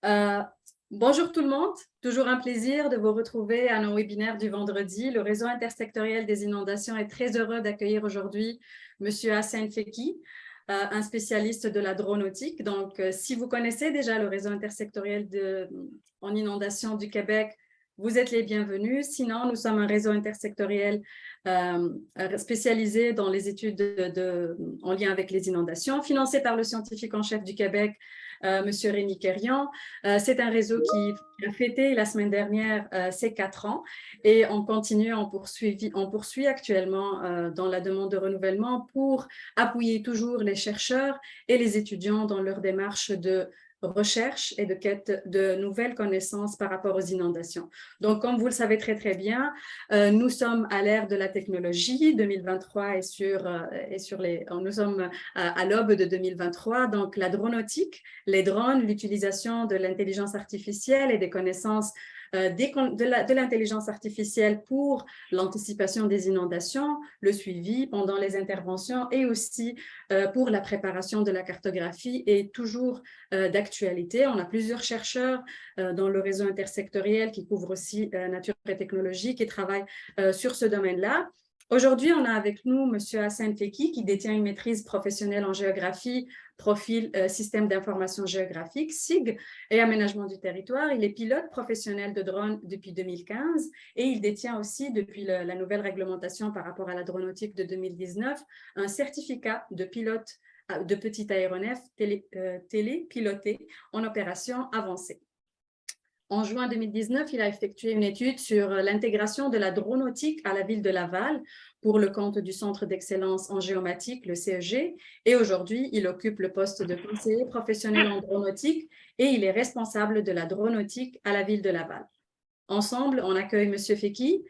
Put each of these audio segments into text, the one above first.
Euh, Bonjour tout le monde, toujours un plaisir de vous retrouver à nos webinaires du vendredi. Le réseau intersectoriel des inondations est très heureux d'accueillir aujourd'hui Monsieur Hassan Feki, un spécialiste de la dronautique. Donc, si vous connaissez déjà le réseau intersectoriel en inondation du Québec, vous êtes les bienvenus. Sinon, nous sommes un réseau intersectoriel spécialisé dans les études en lien avec les inondations, financé par le scientifique en chef du Québec, Monsieur Rémi Quérian. C'est un réseau qui a fêté la semaine dernière ses 4 ans et on continue, on poursuit actuellement dans la demande de renouvellement pour appuyer toujours les chercheurs et les étudiants dans leur démarche de recherche et de quête de nouvelles connaissances par rapport aux inondations. Donc, comme vous le savez très, très bien, nous sommes à l'ère de la technologie. 2023 nous sommes à l'aube de 2023. Donc, la dronautique, les drones, l'utilisation de l'intelligence artificielle et des connaissances de l'intelligence artificielle pour l'anticipation des inondations, le suivi pendant les interventions et aussi pour la préparation de la cartographie est toujours d'actualité. On a plusieurs chercheurs dans le réseau intersectoriel qui couvrent aussi nature et technologie qui travaillent sur ce domaine-là. Aujourd'hui, on a avec nous M. Hassan Feki qui détient une maîtrise professionnelle en géographie, profil système d'information géographique, SIG, et aménagement du territoire. Il est pilote professionnel de drone depuis 2015 et il détient aussi, depuis la nouvelle réglementation par rapport à la dronautique de 2019, un certificat de pilote de petit aéronef télépiloté en opération avancée. En juin 2019, il a effectué une étude sur l'intégration de la dronautique à la ville de Laval pour le compte du Centre d'excellence en géomatique, le CEG. Et aujourd'hui, il occupe le poste de conseiller professionnel en dronautique et il est responsable de la dronautique à la ville de Laval. Ensemble, on accueille M. Feki,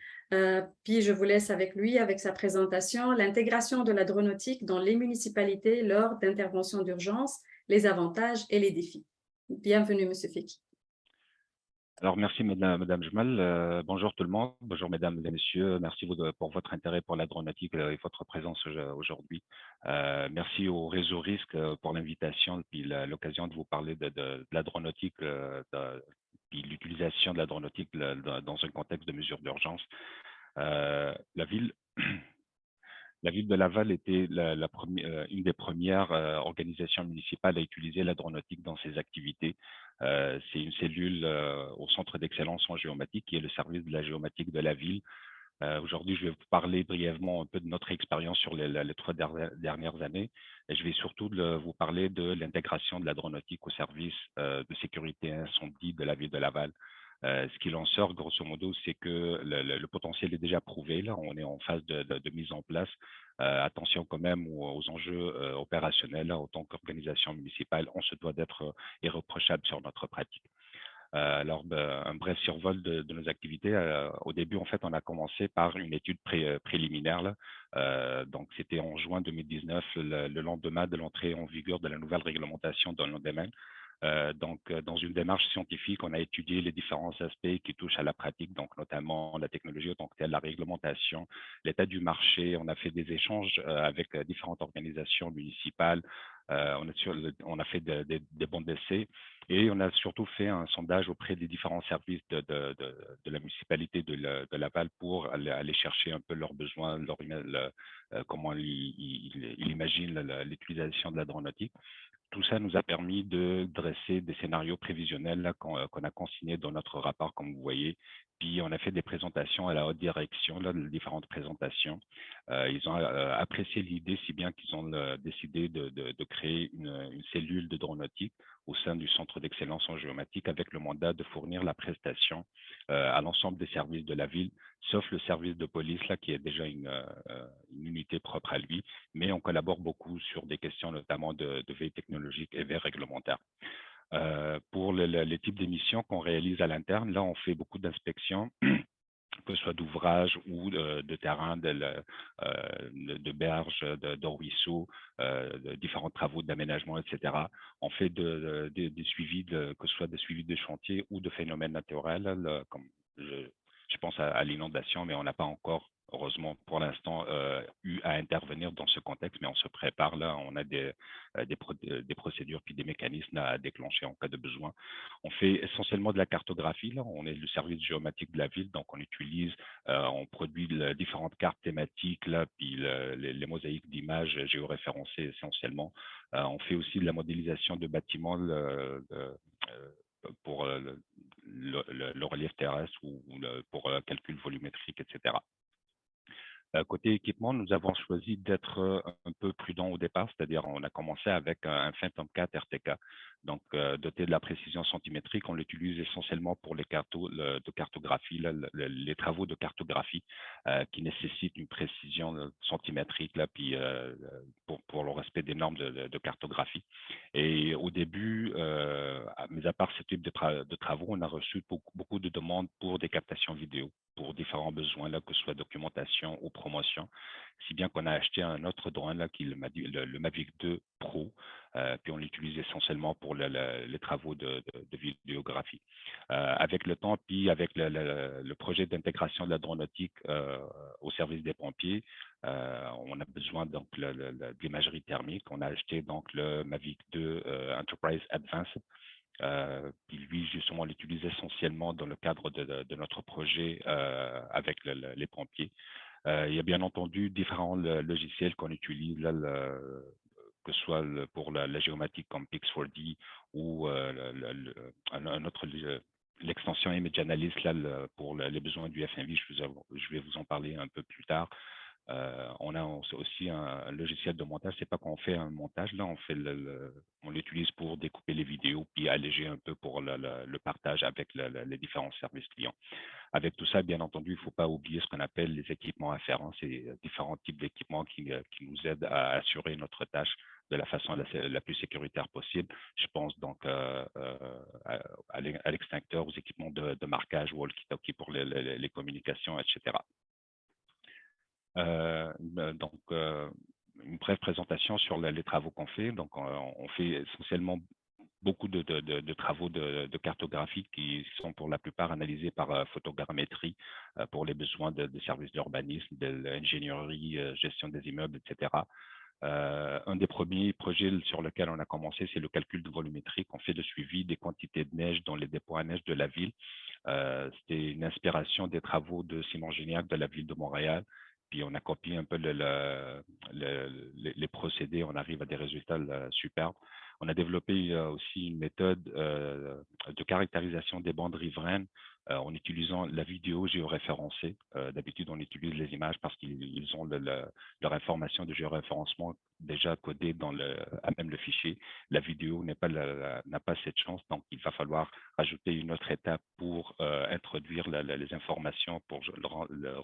puis je vous laisse avec lui, avec sa présentation, l'intégration de la dronautique dans les municipalités lors d'interventions d'urgence, les avantages et les défis. Bienvenue, M. Feki. Alors, merci Madame Jmal. Bonjour tout le monde. Bonjour Mesdames et Messieurs. Merci pour votre intérêt pour la dronautique et votre présence aujourd'hui. Merci au réseau Risque pour l'invitation et puis l'occasion de vous parler de la dronautique, puis l'utilisation de la dronautique dans un contexte de mesures d'urgence. La ville La ville de Laval était une des premières organisations municipales à utiliser la dronautique dans ses activités. C'est une cellule au Centre d'excellence en géomatique, qui est le service de la géomatique de la ville. Aujourd'hui, je vais vous parler brièvement un peu de notre expérience sur les 3 dernières années. Et je vais surtout vous parler de l'intégration de la dronautique au service de sécurité incendie de la ville de Laval. Ce qu'il en sort, grosso modo, c'est que le potentiel est déjà prouvé. Là, on est en phase de mise en place. Attention quand même aux enjeux opérationnels. Là, en tant qu'organisation municipale, on se doit d'être irréprochable sur notre pratique. Alors, un bref survol de nos activités. Au début, en fait, on a commencé par une étude préliminaire. Là. Donc, c'était en juin 2019, le lendemain de l'entrée en vigueur de la nouvelle réglementation dans le domaine. Dans une démarche scientifique, on a étudié les différents aspects qui touchent à la pratique, donc notamment la technologie en tant que telle, la réglementation, l'état du marché. On a fait des échanges avec différentes organisations municipales. On a fait des bons d'essai et on a surtout fait un sondage auprès des différents services de la municipalité de Laval pour aller chercher un peu leurs besoins, comment ils imaginent l'utilisation de la dronautique. Tout ça nous a permis de dresser des scénarios prévisionnels qu'on a consignés dans notre rapport, comme vous voyez. Puis, on a fait des présentations à la haute direction, là, de différentes présentations. Ils ont apprécié l'idée, si bien qu'ils ont décidé de créer une cellule de dronautique au sein du Centre d'excellence en géomatique avec le mandat de fournir la prestation à l'ensemble des services de la ville, sauf le service de police, là, qui est déjà une unité propre à lui, mais on collabore beaucoup sur des questions notamment de veille technologique et veille réglementaire. Pour les types d'émissions qu'on réalise à l'interne, là, on fait beaucoup d'inspections, que ce soit d'ouvrages ou de terrain, de berges, de ruisseaux, de différents travaux d'aménagement, etc. On fait des suivis, que ce soit des suivis de chantiers ou de phénomènes naturels, comme je pense à l'inondation, mais on n'a pas encore heureusement, pour l'instant, eu à intervenir dans ce contexte, mais on se prépare là. On a des procédures puis des mécanismes à déclencher en cas de besoin. On fait essentiellement de la cartographie. Là. On est le service géomatique de la ville, donc on produit différentes cartes thématiques, là, puis les mosaïques d'images géoréférencées essentiellement. On fait aussi de la modélisation de bâtiments pour le relief terrestre ou pour calcul volumétrique, etc. Côté équipement, nous avons choisi d'être un peu prudent au départ, c'est-à-dire on a commencé avec un Phantom 4 RTK. Donc, doté de la précision centimétrique, on l'utilise essentiellement pour les de cartographie, là, les travaux de cartographie qui nécessitent une précision centimétrique, là, puis pour le respect des normes de cartographie. Et au début, mis à part ce type de travaux, on a reçu beaucoup de demandes pour des captations vidéo pour différents besoins, là, que ce soit documentation ou promotion, si bien qu'on a acheté un autre drone, là, qui est le Mavic 2 Pro, puis on l'utilise essentiellement pour les travaux de vidéographie. Avec le temps, puis avec le projet d'intégration de la dronautique au service des pompiers, on a besoin donc de l'imagerie thermique. On a acheté donc le Mavic 2 Enterprise Advanced. Puis lui, justement, on l'utilise essentiellement dans le cadre de notre projet avec les pompiers. Il y a bien entendu différents logiciels qu'on utilise, là, que ce soit pour la géomatique comme Pix4D ou un autre l'extension Image Analysis là, pour les besoins du FMV. Je vais vous en parler un peu plus tard. On a aussi un logiciel de montage. C'est pas qu'on fait un montage, là, on l'utilise pour découper les vidéos puis alléger un peu pour le partage avec les différents services clients. Avec tout ça, bien entendu, il ne faut pas oublier ce qu'on appelle les équipements afférents. C'est différents types d'équipements qui nous aident à assurer notre tâche de la façon la plus sécuritaire possible. Je pense donc à l'extincteur, aux équipements de marquage, walkie-talkie pour les communications, etc. Donc, une brève présentation sur les travaux qu'on fait. Donc, on fait essentiellement beaucoup de travaux de cartographie qui sont pour la plupart analysés par photogrammétrie pour les besoins de services d'urbanisme, de l'ingénierie, gestion des immeubles, etc. Un des premiers projets sur lequel on a commencé, c'est le calcul de volumétrique. On fait le suivi des quantités de neige dans les dépôts à neige de la ville. C'était une inspiration des travaux de Simon Gignac de la ville de Montréal. Puis on a copié un peu les procédés, on arrive à des résultats superbes. On a développé aussi une méthode de caractérisation des bandes riveraines en utilisant la vidéo géoréférencée. D'habitude, on utilise les images parce qu'ils ont leur information de géoréférencement déjà codée à même le fichier. La vidéo n'a pas cette chance, donc il va falloir rajouter une autre étape pour introduire les informations pour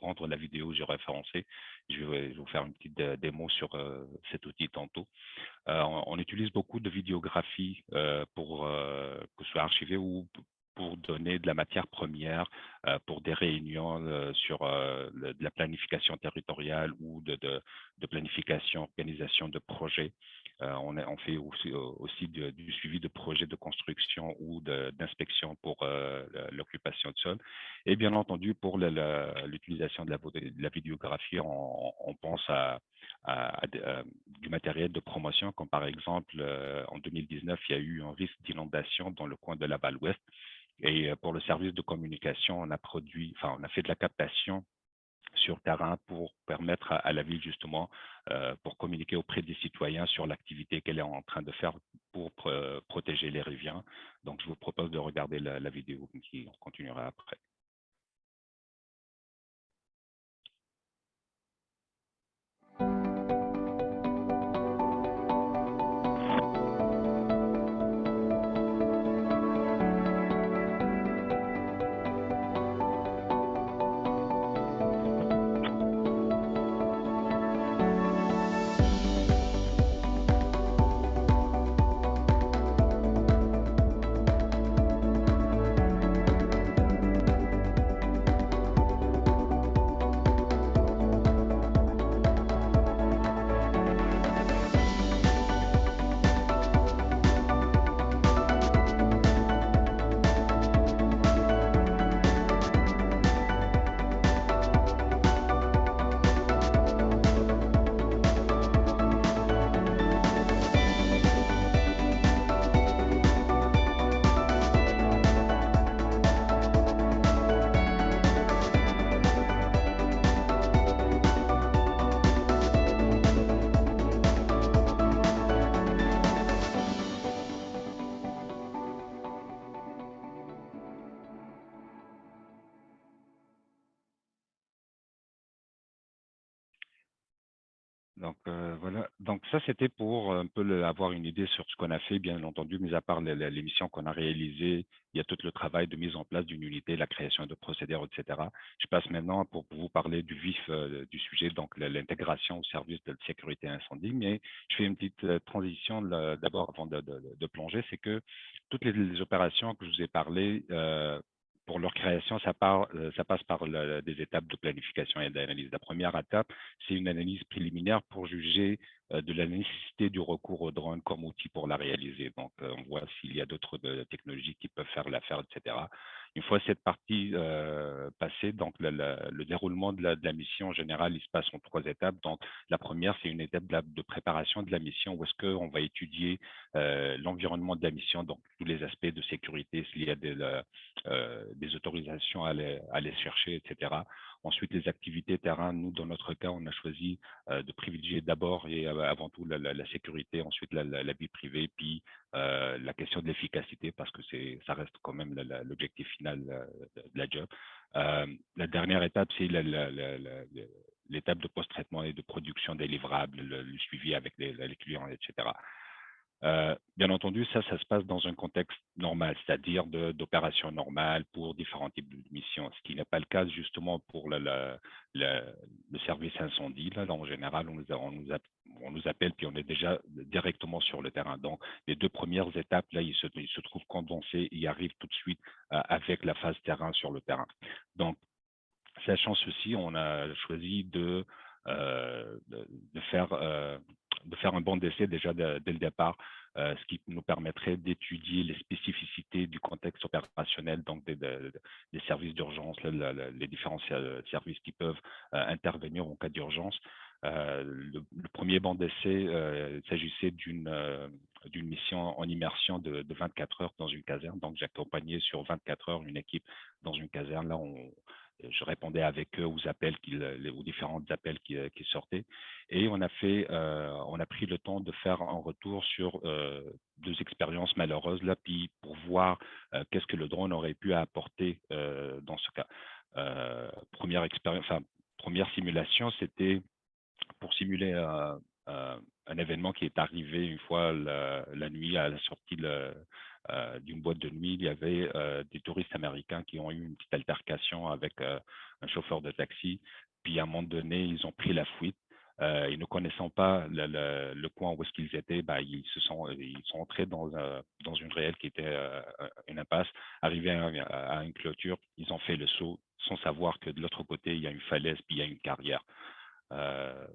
rendre la vidéo géoréférencée. Je vais vous faire une petite démo sur cet outil tantôt. On utilise beaucoup de vidéographie pour que ce soit archivé ou pour donner de la matière première pour des réunions sur de la planification territoriale ou de planification, organisation de projets. On fait aussi du suivi de projets de construction ou d'inspection pour l'occupation de sol. Et bien entendu, pour l'utilisation de la vidéographie, on pense à du matériel de promotion, comme par exemple, en 2019, il y a eu un risque d'inondation dans le coin de Laval-Ouest. Et pour le service de communication, on a fait de la captation sur terrain pour permettre à la ville justement pour communiquer auprès des citoyens sur l'activité qu'elle est en train de faire pour protéger les rivières. Donc, je vous propose de regarder la vidéo qui continuera après. Voilà. Donc ça, c'était pour un peu avoir une idée sur ce qu'on a fait, bien entendu, mis à part l'émission qu'on a réalisée, il y a tout le travail de mise en place d'une unité, la création de procédures, etc. Je passe maintenant pour vous parler du vif du sujet, donc l'intégration au service de sécurité incendie. Mais je fais une petite transition d'abord avant de plonger, c'est que toutes les opérations que je vous ai parlé, pour leur création, ça passe par des étapes de planification et d'analyse. La première étape, c'est une analyse préliminaire pour juger de la nécessité du recours au drone comme outil pour la réaliser. Donc, on voit s'il y a d'autres technologies qui peuvent faire l'affaire, etc. Une fois cette partie passée, donc le déroulement de la mission en général, il se passe en 3 étapes. Donc, la première, c'est une étape de préparation de la mission où est-ce qu'on va étudier l'environnement de la mission, donc tous les aspects de sécurité, s'il y a des autorisations à aller chercher, etc. Ensuite, les activités terrain, nous, dans notre cas, on a choisi de privilégier d'abord et avant tout la sécurité, ensuite la vie privée, puis la question de l'efficacité, parce que ça reste quand même l'objectif final de la job. La dernière étape, c'est l'étape de post-traitement et de production des livrables, le suivi avec les clients, etc. Bien entendu, ça se passe dans un contexte normal, c'est-à-dire d'opérations normales pour différents types de missions, ce qui n'est pas le cas justement pour le service incendie. Là, en général, on nous appelle puis on est déjà directement sur le terrain. Donc, les 2 premières étapes, là, ils se trouvent condensés et arrivent tout de suite avec la phase terrain sur le terrain. Donc, sachant ceci, on a choisi de faire un banc d'essai déjà dès le départ, ce qui nous permettrait d'étudier les spécificités du contexte opérationnel, donc des services d'urgence, les différents services qui peuvent intervenir en cas d'urgence. Le premier banc d'essai, il s'agissait d'une mission en immersion de 24 heures dans une caserne. Donc, j'accompagnais sur 24 heures une équipe dans une caserne. Là, je répondais avec eux aux différents appels qui sortaient. Et on a pris le temps de faire un retour sur 2 expériences malheureuses là, puis pour voir qu'est-ce que le drone aurait pu apporter dans ce cas. Première expérience, enfin, première simulation, c'était pour simuler un événement qui est arrivé une fois la nuit à la sortie d'une boîte de nuit. Il y avait des touristes américains qui ont eu une petite altercation avec un chauffeur de taxi. Puis à un moment donné, ils ont pris la fuite. Et ne connaissant pas le coin où est-ce qu'ils étaient, bah, ils sont entrés dans une réelle qui était une impasse. Arrivés à une clôture, ils ont fait le saut sans savoir que de l'autre côté, il y a une falaise puis il y a une carrière. Euh,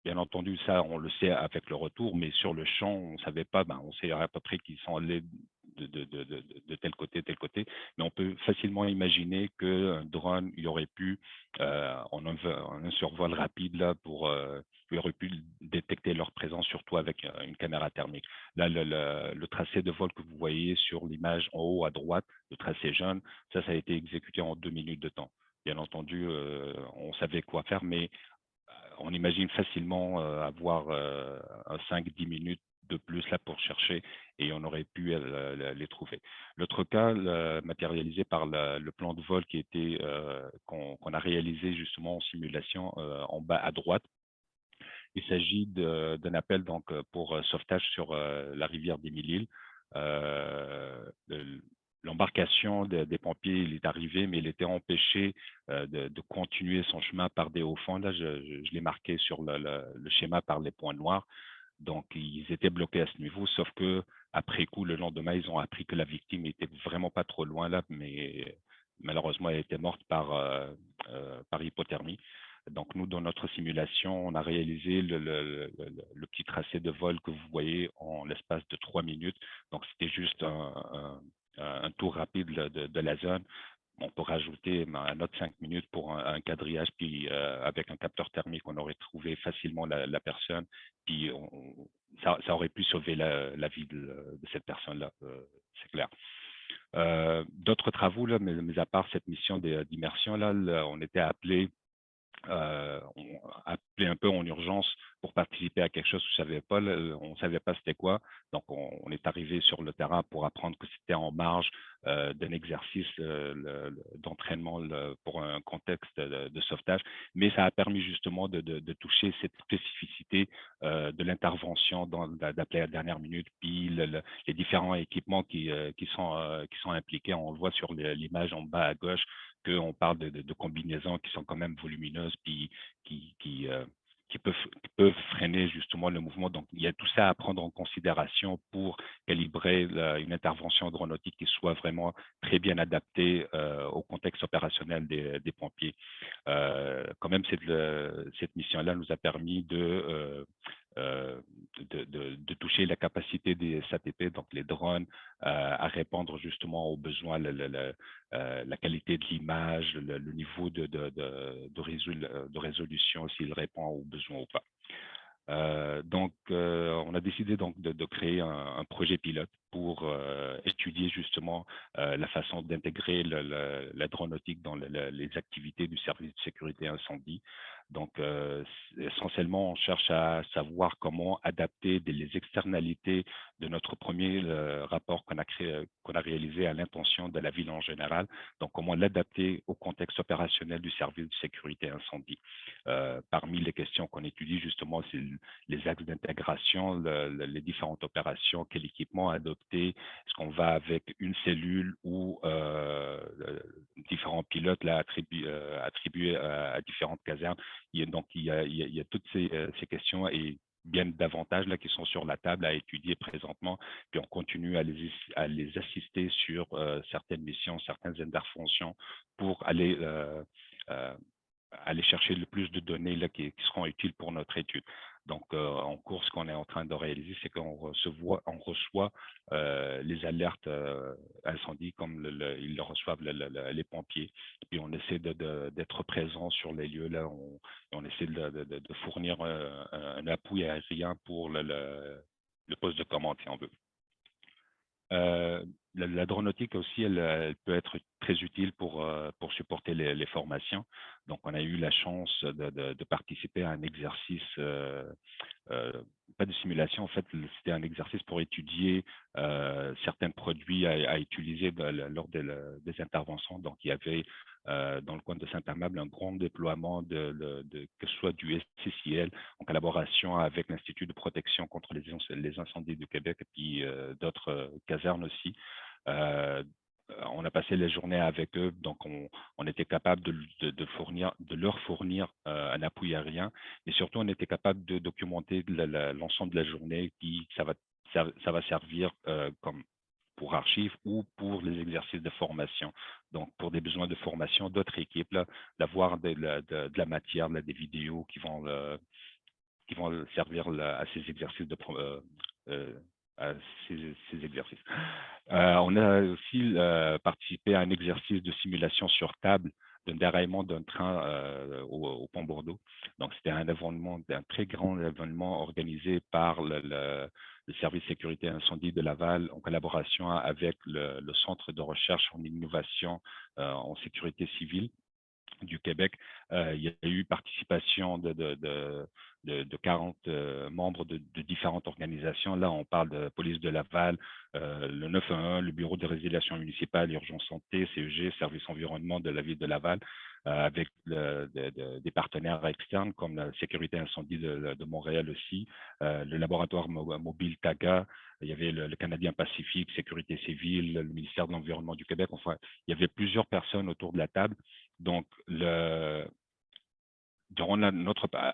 Bien entendu, ça, on le sait avec le retour, mais sur le champ, on ne savait pas, ben, on sait à peu près qu'ils sont allés de tel côté, mais on peut facilement imaginer qu'un drone, il aurait pu, en un survol rapide, là, il aurait pu détecter leur présence, surtout avec une caméra thermique. Là, le tracé de vol que vous voyez sur l'image en haut à droite, le tracé jaune, ça a été exécuté en 2 minutes de temps. Bien entendu, on savait quoi faire, mais on imagine facilement avoir 5-10 minutes de plus là pour chercher et on aurait pu les trouver. L'autre cas, matérialisé par le plan de vol qu'on a réalisé justement en simulation en bas à droite. Il s'agit d'un appel donc pour sauvetage sur la rivière des Mille-Îles. L'embarcation des pompiers, il est arrivé, mais il était empêché de continuer son chemin par des hauts fonds. Là, je l'ai marqué sur le schéma par les points noirs. Donc, ils étaient bloqués à ce niveau, sauf que après coup, le lendemain, ils ont appris que la victime était vraiment pas trop loin là, mais malheureusement, elle était morte par hypothermie. Donc, nous, dans notre simulation, on a réalisé le petit tracé de vol que vous voyez en l'espace de 3 minutes. Donc, c'était juste un tour rapide de la zone. On peut rajouter un autre 5 minutes pour un quadrillage, puis avec un capteur thermique, on aurait trouvé facilement la personne, puis ça aurait pu sauver la vie de cette personne-là, c'est clair. D'autres travaux, là, mais à part cette mission d'immersion, là, on était appelé appelé un peu en urgence pour participer à quelque chose on ne savait pas c'était quoi. Donc, on est arrivé sur le terrain pour apprendre que c'était en marge d'un exercice d'entraînement pour un contexte de sauvetage. Mais ça a permis justement de toucher cette spécificité de l'intervention d'appeler à la dernière minute, puis les différents équipements qui sont impliqués. On le voit sur l'image en bas à gauche, qu'on parle de combinaisons qui sont quand même volumineuses, puis qui, qui, euh, qui peuvent freiner justement le mouvement. Donc, il y a tout ça à prendre en considération pour calibrer une intervention aéronautique qui soit vraiment très bien adaptée au contexte opérationnel des pompiers. Quand même, cette mission-là nous a permis de toucher la capacité des SATP, donc les drones, à répondre justement aux besoins, la qualité de l'image, le niveau de résolution, s'il répond aux besoins ou pas. On a décidé donc de créer un projet pilote pour étudier justement la façon d'intégrer la dronautique dans les activités du service de sécurité incendie. Donc, essentiellement, on cherche à savoir comment adapter les externalités de notre premier rapport qu'on a réalisé à l'intention de la ville en général. Donc, comment l'adapter au contexte opérationnel du service de sécurité incendie. Parmi les questions qu'on étudie, justement, c'est les axes d'intégration, les différentes opérations, quel équipement adopter, est-ce qu'on va avec une cellule ou différents pilotes là, attribués à différentes casernes. Donc, il y a toutes ces questions et bien davantage là, qui sont sur la table à étudier présentement, puis on continue à les assister sur certaines missions, certaines interventions pour aller chercher le plus de données là, qui seront utiles pour notre étude. Donc, en cours, ce qu'on est en train de réaliser, c'est qu'on reçoit les alertes incendie comme ils le reçoivent les pompiers. Puis on essaie d'être présent sur les lieux là. On essaie de fournir un appui aérien pour le poste de commande, si on veut. La dronautique aussi, elle peut être très utile pour supporter les formations. Donc, on a eu la chance de participer à un exercice, pas de simulation, en fait, c'était un exercice pour étudier certains produits à utiliser lors des interventions. Donc, il y avait dans le coin de Saint-Amable un grand déploiement que ce soit du SCCL en collaboration avec l'Institut de protection contre les incendies du Québec et puis d'autres casernes aussi. On a passé les journées avec eux, donc on était capable de leur fournir un appui aérien, mais surtout on était capable de documenter l'ensemble de la journée, puis ça va servir comme pour archives ou pour les exercices de formation. Donc, pour des besoins de formation d'autres équipes, d'avoir de la matière, des vidéos qui vont servir à ces exercices euh, à ces exercices. On a aussi participé à un exercice de simulation sur table d'un déraillement d'un train au pont Bordeaux. Donc, c'était un très grand événement organisé par le service sécurité incendie de Laval en collaboration avec le Centre de recherche en innovation en sécurité civile du Québec. Il y a eu participation de 40 membres de différentes organisations. Là, on parle de Police de Laval, le 911, le Bureau de résiliation municipale, Urgence Santé, CEG, Service environnement de la ville de Laval, avec des partenaires externes comme la Sécurité incendie de Montréal aussi, le laboratoire mobile TAGA, il y avait le Canadien Pacifique, Sécurité civile, le ministère de l'Environnement du Québec. Enfin, il y avait plusieurs personnes autour de la table. Donc,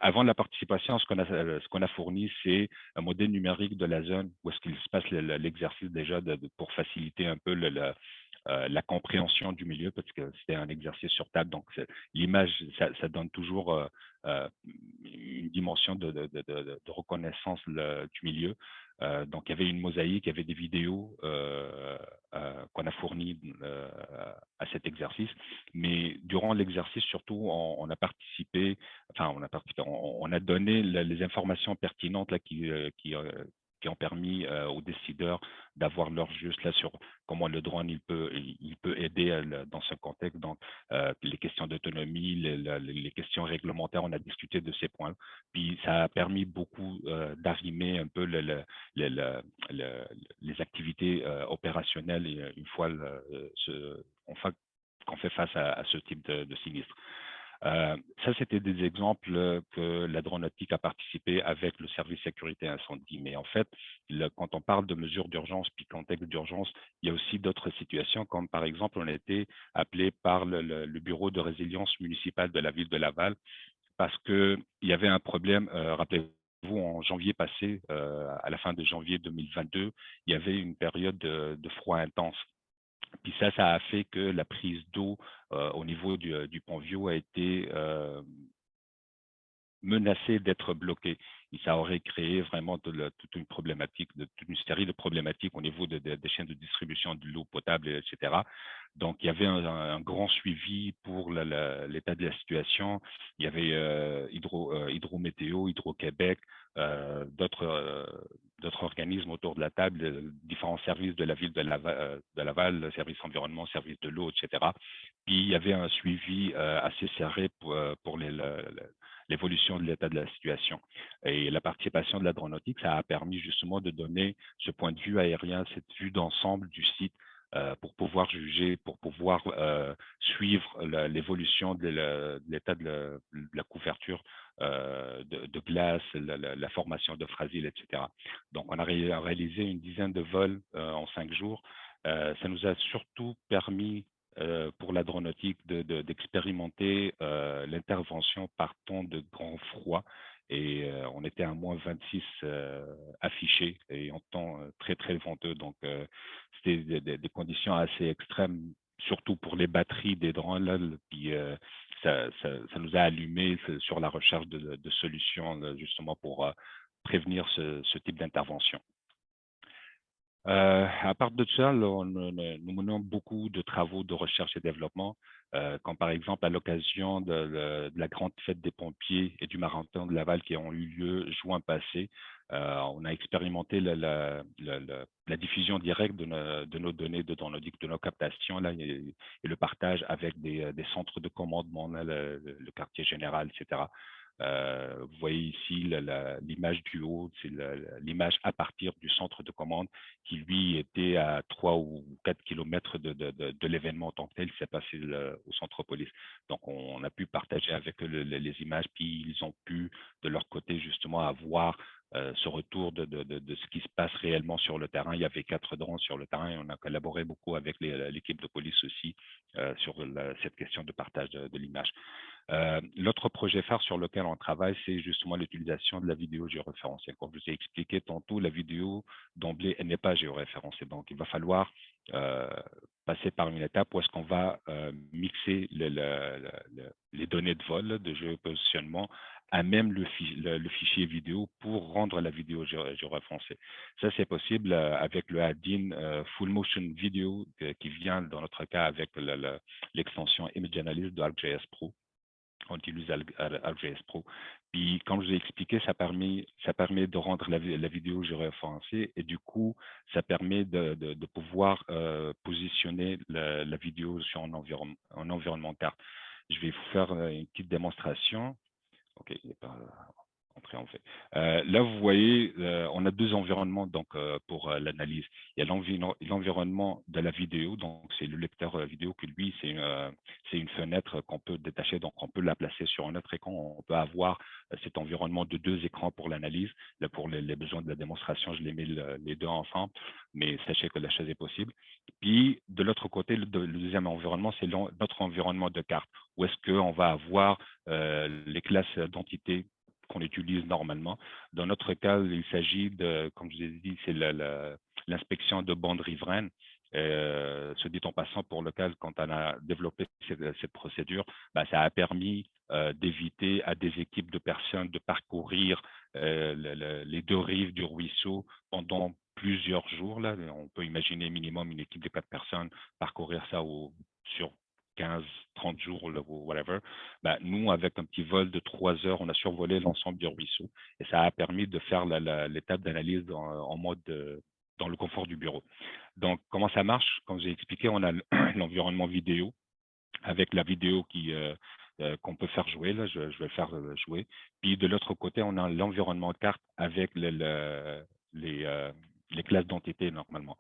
avant la participation, ce qu'on a fourni, c'est un modèle numérique de la zone où est-ce qu'il se passe l'exercice déjà pour faciliter un peu la compréhension du milieu, parce que c'était un exercice sur table. Donc, l'image, ça donne toujours une dimension de reconnaissance du milieu. Donc, il y avait une mosaïque, il y avait des vidéos qu'on a fournies à cet exercice. Mais durant l'exercice, surtout, on a participé, enfin, on a donné les informations pertinentes là, qui ont permis aux décideurs d'avoir leur juste là sur comment le drone il peut aider dans ce contexte. Donc, les questions d'autonomie, les questions réglementaires, on a discuté de ces points. Puis, ça a permis beaucoup d'arrimer un peu le- les activités opérationnelles une fois qu'on fait face à ce type de sinistre. Ça, c'était des exemples que la Dronautique a participé avec le service sécurité incendie. Mais en fait, quand on parle de mesures d'urgence puis contexte d'urgence, il y a aussi d'autres situations, comme par exemple, on a été appelé par le bureau de résilience municipale de la ville de Laval parce qu'il y avait un problème, rappelez-vous, en janvier passé, à la fin de janvier 2022, il y avait une période de froid intense. Puis ça a fait que la prise d'eau au niveau du pont Vieux a été menacé d'être bloqué. Et ça aurait créé vraiment toute une problématique, toute une série de problématiques au niveau des chaînes de distribution de l'eau potable, etc. Donc, il y avait un grand suivi pour l'état de la situation. Il y avait Hydrométéo, Hydro-Québec, d'autres organismes autour de la table, différents services de la ville de Laval, le service environnement, service de l'eau, etc. Puis, il y avait un suivi assez serré pour l'évolution de l'état de la situation. Et la participation de la Dronautique, ça a permis justement de donner ce point de vue aérien, cette vue d'ensemble du site pour pouvoir juger, pour pouvoir suivre l'évolution de l'état de la couverture de glace, la formation de fragiles, etc. Donc, on a réalisé une dizaine de vols en 5 jours. Ça nous a surtout permis pour la Dronautique d'expérimenter l'intervention par temps de grand froid. Et on était à moins 26 affichés et en temps très, très venteux. Donc, c'était des conditions assez extrêmes, surtout pour les batteries des drones. Là, puis, ça nous a allumé sur la recherche de solutions là, justement pour prévenir ce type d'intervention. À part de ça, là, nous menons beaucoup de travaux de recherche et développement, comme par exemple à l'occasion de la grande fête des pompiers et du marathon de Laval qui ont eu lieu juin passé. On a expérimenté la diffusion directe de nos données, de nos captations là, et le partage avec des centres de commandement, là, le quartier général, etc. Vous voyez ici l'image du haut, c'est l'image à partir du centre de commande qui, lui, était à 3 ou 4 kilomètres de l'événement en tant que tel, qui s'est passé au centre police. Donc, on a pu partager avec eux les images, puis ils ont pu, de leur côté, justement, avoir ce retour de ce qui se passe réellement sur le terrain. Il y avait 4 drones sur le terrain et on a collaboré beaucoup avec l'équipe de police aussi sur cette question de partage de l'image. L'autre projet phare sur lequel on travaille, c'est justement l'utilisation de la vidéo géoréférencée. Comme je vous ai expliqué tantôt, la vidéo d'emblée, elle n'est pas géoréférencée. Donc, il va falloir passer par une étape où est-ce qu'on va mixer les données de vol, de géopositionnement, à même le fichier vidéo pour rendre la vidéo géoréférencée. Ça, c'est possible avec le add-in Full Motion Video qui vient, dans notre cas, avec l'extension Image Analysis de ArcGIS Pro. On utilise ArcGIS Pro. Puis, comme je vous ai expliqué, ça permet de rendre la vidéo géoréférencée et du coup, ça permet de pouvoir positionner la vidéo sur un environnement carte. Je vais vous faire une petite démonstration. OK, il n'est pas entré en fait. Là, vous voyez, on a deux environnements donc, pour l'analyse. Il y a l'environnement de la vidéo, donc c'est le lecteur vidéo que lui, c'est une fenêtre qu'on peut détacher, donc on peut la placer sur un autre écran. On peut avoir cet environnement de deux écrans pour l'analyse. Là, pour les besoins de la démonstration, je les mets les deux ensemble, mais sachez que la chose est possible. Puis, de l'autre côté, le deuxième environnement, c'est notre environnement de carte, où est-ce qu'on va avoir les classes d'entités qu'on utilise normalement. Dans notre cas, il s'agit de, comme je vous ai dit, c'est l'inspection de bandes riveraines. Ce dit en passant, pour lequel, quand on a développé cette procédure, ça a permis d'éviter à des équipes de personnes de parcourir les deux rives du ruisseau pendant plusieurs jours. Là. On peut imaginer minimum une équipe de 4 personnes parcourir ça sur 15-30 30 jours, whatever. Ben, nous, avec un petit vol de 3 heures, on a survolé l'ensemble du ruisseau et ça a permis de faire l'étape d'analyse en mode dans le confort du bureau. Donc, comment ça marche? Comme j'ai expliqué, on a l'environnement vidéo avec la vidéo qu'on peut faire jouer. Là, je vais le faire jouer. Puis de l'autre côté, on a l'environnement carte avec les, euh, les classes d'entités normalement.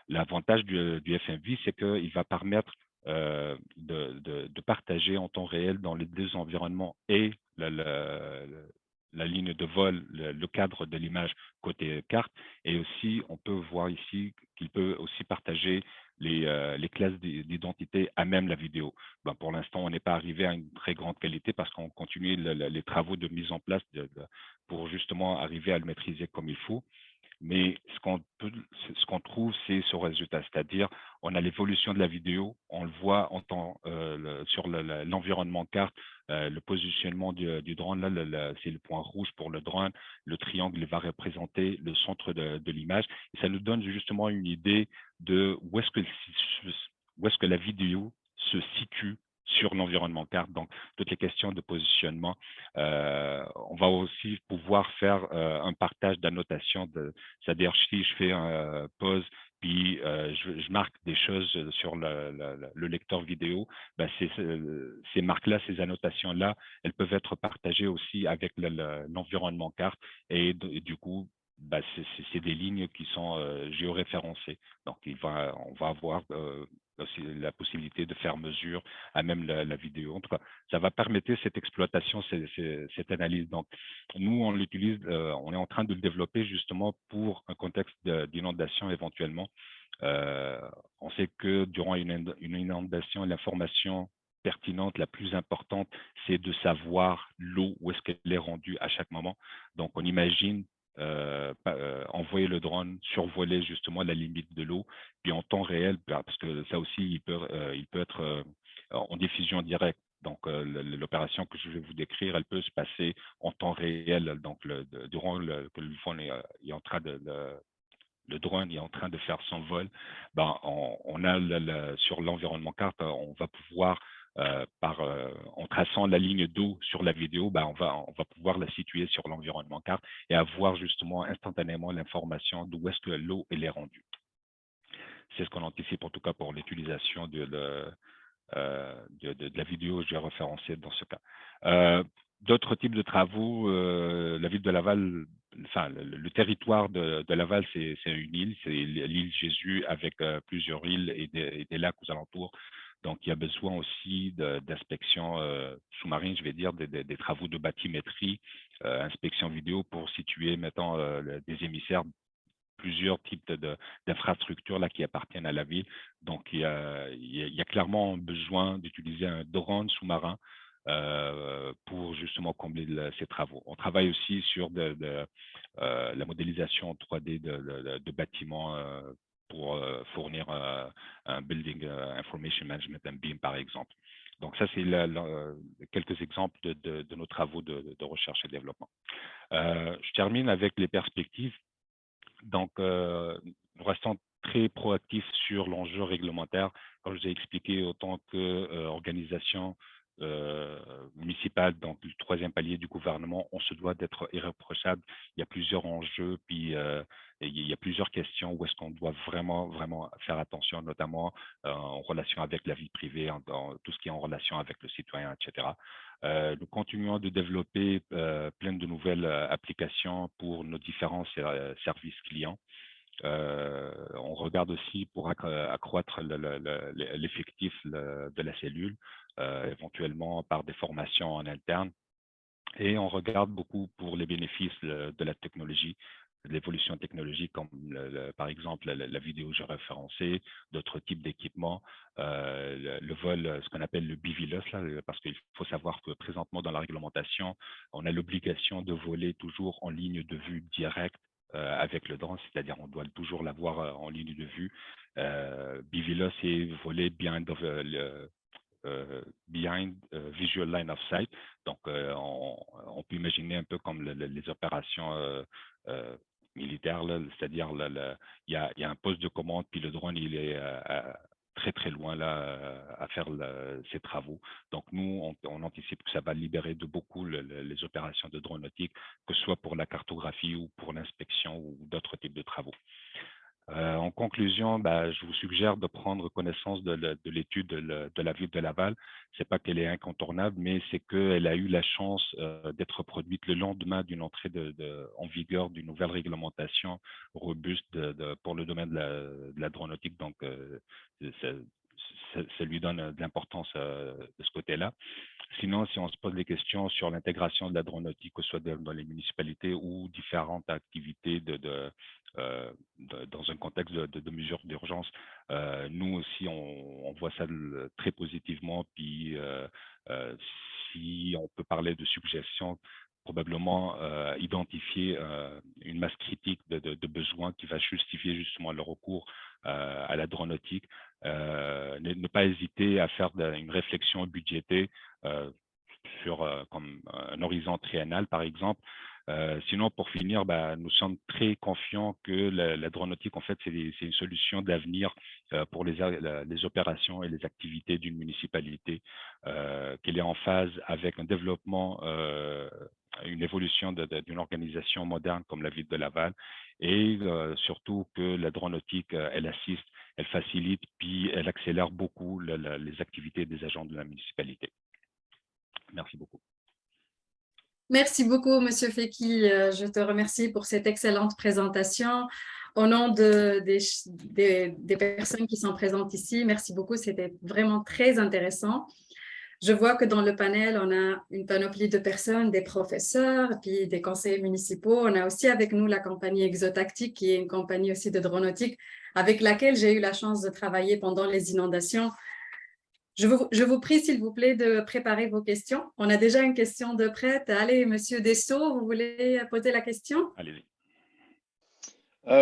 L'avantage du FMV, c'est qu'il va permettre de partager en temps réel dans les deux environnements et la ligne de vol, le cadre de l'image côté carte. Et aussi, on peut voir ici qu'il peut aussi partager les classes d'identité à même la vidéo. Ben, pour l'instant, on n'est pas arrivé à une très grande qualité parce qu'on continue les travaux de mise en place pour justement arriver à le maîtriser comme il faut. Mais ce qu'on trouve, c'est ce résultat, c'est-à-dire on a l'évolution de la vidéo, on le voit sur l'environnement carte, le positionnement du drone, là, c'est le point rouge pour le drone, le triangle va représenter le centre de l'image, et ça nous donne justement une idée de où est-ce que la vidéo se situe sur l'environnement carte. Donc, toutes les questions de positionnement. On va aussi pouvoir faire un partage d'annotation, c'est-à-dire si je fais un pause, puis je marque des choses sur le lecteur vidéo, ben ces marques-là, ces annotations-là, elles peuvent être partagées aussi avec l'environnement carte et du coup, ben, c'est des lignes qui sont géoréférencées. Donc, on va avoir aussi la possibilité de faire mesure à même la vidéo. En tout cas, ça va permettre cette exploitation, cette analyse. Donc, nous, on l'utilise, on est en train de le développer justement pour un contexte d'inondation éventuellement. Euh, on sait que durant une inondation, l'information pertinente, la plus importante, c'est de savoir l'eau, où est-ce qu'elle est rendue à chaque moment. Donc, on imagine envoyer le drone survoler justement la limite de l'eau, puis en temps réel, parce que ça aussi, il peut être en diffusion directe. Donc, l'opération que je vais vous décrire, elle peut se passer en temps réel. Donc, durant que le drone est en train le drone est en train de faire son vol, ben, on a sur l'environnement carte, on va pouvoir, en traçant la ligne d'eau sur la vidéo, ben, on va pouvoir la situer sur l'environnement carte et avoir justement instantanément l'information d'où est-ce que l'eau elle est rendue. C'est ce qu'on anticipe en tout cas pour l'utilisation de la vidéo géoréférencée dans ce cas. D'autres types de travaux, la ville de Laval, enfin le territoire de Laval, c'est une île, c'est l'île Jésus avec plusieurs îles et des lacs aux alentours. Donc, il y a besoin aussi d'inspection sous-marine, je vais dire, des travaux de bathymétrie, inspection vidéo pour situer, mettons, des émissaires, plusieurs types d'infrastructures là qui appartiennent à la ville. Donc, il y a clairement besoin d'utiliser un drone sous-marin pour justement combler ces travaux. On travaille aussi sur la modélisation 3D de bâtiments pour fournir un Building Information Management, un BIM par exemple. Donc ça, c'est quelques exemples de nos travaux de recherche et développement. Je termine avec les perspectives. Donc, nous restons très proactifs sur l'enjeu réglementaire. Comme je vous ai expliqué, autant qu'organisation municipale, donc le troisième palier du gouvernement, on se doit d'être irréprochable. Il y a plusieurs enjeux, puis il y a plusieurs questions où est-ce qu'on doit vraiment, vraiment faire attention, notamment en relation avec la vie privée, dans tout ce qui est en relation avec le citoyen, etc. Nous continuons de développer plein de nouvelles applications pour nos différents services clients. On regarde aussi pour accroître l'effectif de la cellule, éventuellement par des formations en interne. Et on regarde beaucoup pour les bénéfices de la technologie, de l'évolution technologique, comme par exemple la vidéo géoréférencée, d'autres types d'équipements, le vol, ce qu'on appelle le BVLOS, là, parce qu'il faut savoir que présentement dans la réglementation, on a l'obligation de voler toujours en ligne de vue directe avec le drone, c'est-à-dire on doit toujours l'avoir en ligne de vue. BVLOS est volé behind visual line of sight. Donc, on peut imaginer un peu comme les opérations militaires, c'est-à-dire il y a un poste de commande, puis le drone il est très très loin là à faire ces travaux. Donc nous, on anticipe que ça va libérer de beaucoup les opérations de drone-nautique, que ce soit pour la cartographie ou pour l'inspection ou d'autres types de travaux. En conclusion, je vous suggère de prendre connaissance de l'étude de la ville de Laval. C'est pas qu'elle est incontournable, mais c'est qu'elle a eu la chance d'être produite le lendemain d'une entrée en vigueur d'une nouvelle réglementation robuste pour le domaine de la drone-nautique. Donc, ça, ça lui donne de l'importance de ce côté-là. Sinon, si on se pose des questions sur l'intégration de la drone-nautique, que ce soit dans les municipalités ou différentes activités dans un contexte de mesures d'urgence, nous aussi, on voit ça très positivement. Puis, si on peut parler de suggestions, probablement identifier une masse critique de besoins qui va justifier justement le recours à la drone-nautique. Ne pas hésiter à faire une réflexion budgétée sur comme un horizon triennal, par exemple. Sinon, pour finir, nous sommes très confiants que la drone-nautique, en fait, c'est une solution d'avenir pour les opérations et les activités d'une municipalité, qu'elle est en phase avec un développement, une évolution d'une organisation moderne comme la ville de Laval, et surtout que la drone-nautique, elle assiste, elle facilite, puis elle accélère beaucoup les activités des agents de la municipalité. Merci beaucoup. Merci beaucoup, Monsieur Feki. Je te remercie pour cette excellente présentation. Au nom des personnes qui sont présentes ici, merci beaucoup. C'était vraiment très intéressant. Je vois que dans le panel, on a une panoplie de personnes, des professeurs, puis des conseillers municipaux. On a aussi avec nous la compagnie Exotactique, qui est une compagnie aussi de drone-nautique avec laquelle j'ai eu la chance de travailler pendant les inondations. Je vous prie, s'il vous plaît, de préparer vos questions. On a déjà une question de prête. Allez, Monsieur Dessau, vous voulez poser la question? Allez-y.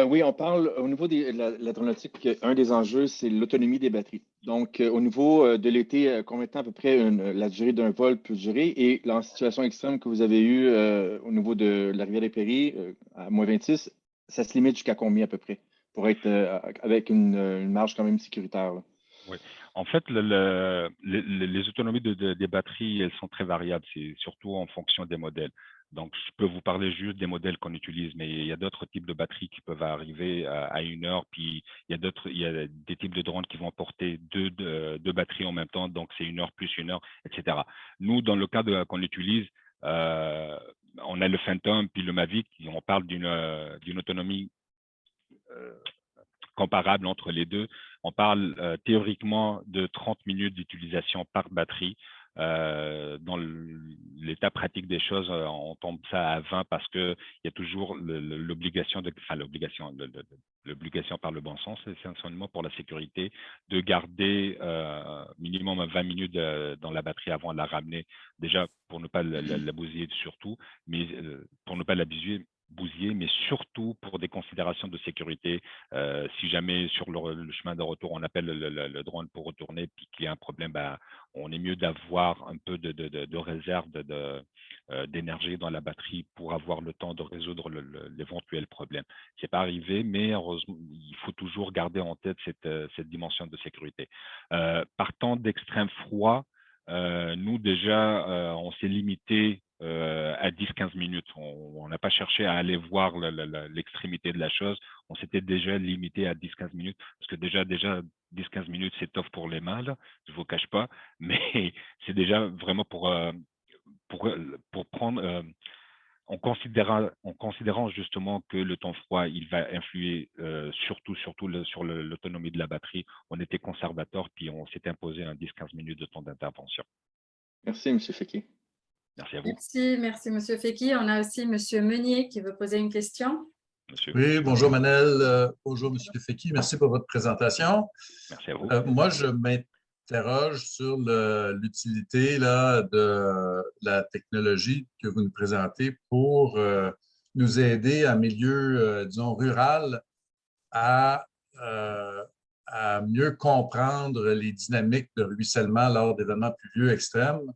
Oui, on parle au niveau de la drone-nautique, un des enjeux, c'est l'autonomie des batteries. Donc, au niveau de l'été, combien de temps à peu près la durée d'un vol peut durer? Et la situation extrême que vous avez eue au niveau de la rivière des Prairies, à -26, ça se limite jusqu'à combien à peu près pour être avec une marge quand même sécuritaire, là? Oui. En fait, les autonomies des batteries, elles sont très variables. C'est surtout en fonction des modèles. Donc, je peux vous parler juste des modèles qu'on utilise, mais il y a d'autres types de batteries qui peuvent arriver à 1 heure. Puis, il y a des types de drones qui vont porter deux batteries en même temps. Donc, c'est 1 heure plus 1 heure, etc. Nous, dans le cas qu'on utilise, on a le Phantom puis le Mavic. On parle d'une autonomie comparable entre les deux. On parle théoriquement de 30 minutes d'utilisation par batterie. Dans l'état pratique des choses, on tombe ça à 20 parce qu'il y a toujours l'obligation, l'obligation par le bon sens, essentiellement pour la sécurité, de garder minimum 20 minutes dans la batterie avant de la ramener, déjà pour ne pas la bousiller surtout, mais pour ne pas bousiller, mais surtout pour des considérations de sécurité. Si jamais sur le chemin de retour, on appelle le drone pour retourner puis qu'il y a un problème, on est mieux d'avoir un peu de réserve d'énergie dans la batterie pour avoir le temps de résoudre l'éventuel problème. C'est pas arrivé, mais heureusement, il faut toujours garder en tête cette dimension de sécurité. Partant d'extrême froid, nous déjà, on s'est limité à 10-15 minutes. On n'a pas cherché à aller voir l'extrémité de la chose. On s'était déjà limité à 10-15 minutes parce que déjà 10-15 minutes, c'est tough pour les mains, là, je ne vous cache pas, mais c'est déjà vraiment pour prendre, en considérant justement que le temps froid, il va influer surtout sur l'autonomie de la batterie. On était conservateur, puis on s'est imposé un 10-15 minutes de temps d'intervention. Merci, M. Feki. Merci à vous. Merci, Monsieur Feki. On a aussi Monsieur Meunier qui veut poser une question. Monsieur. Oui, bonjour Manel, bonjour Monsieur Feki, merci pour votre présentation. Merci à vous. Moi, je m'interroge sur l'utilité de la technologie que vous nous présentez pour nous aider en milieu, disons, rural à mieux comprendre les dynamiques de ruissellement lors d'événements pluvieux extrêmes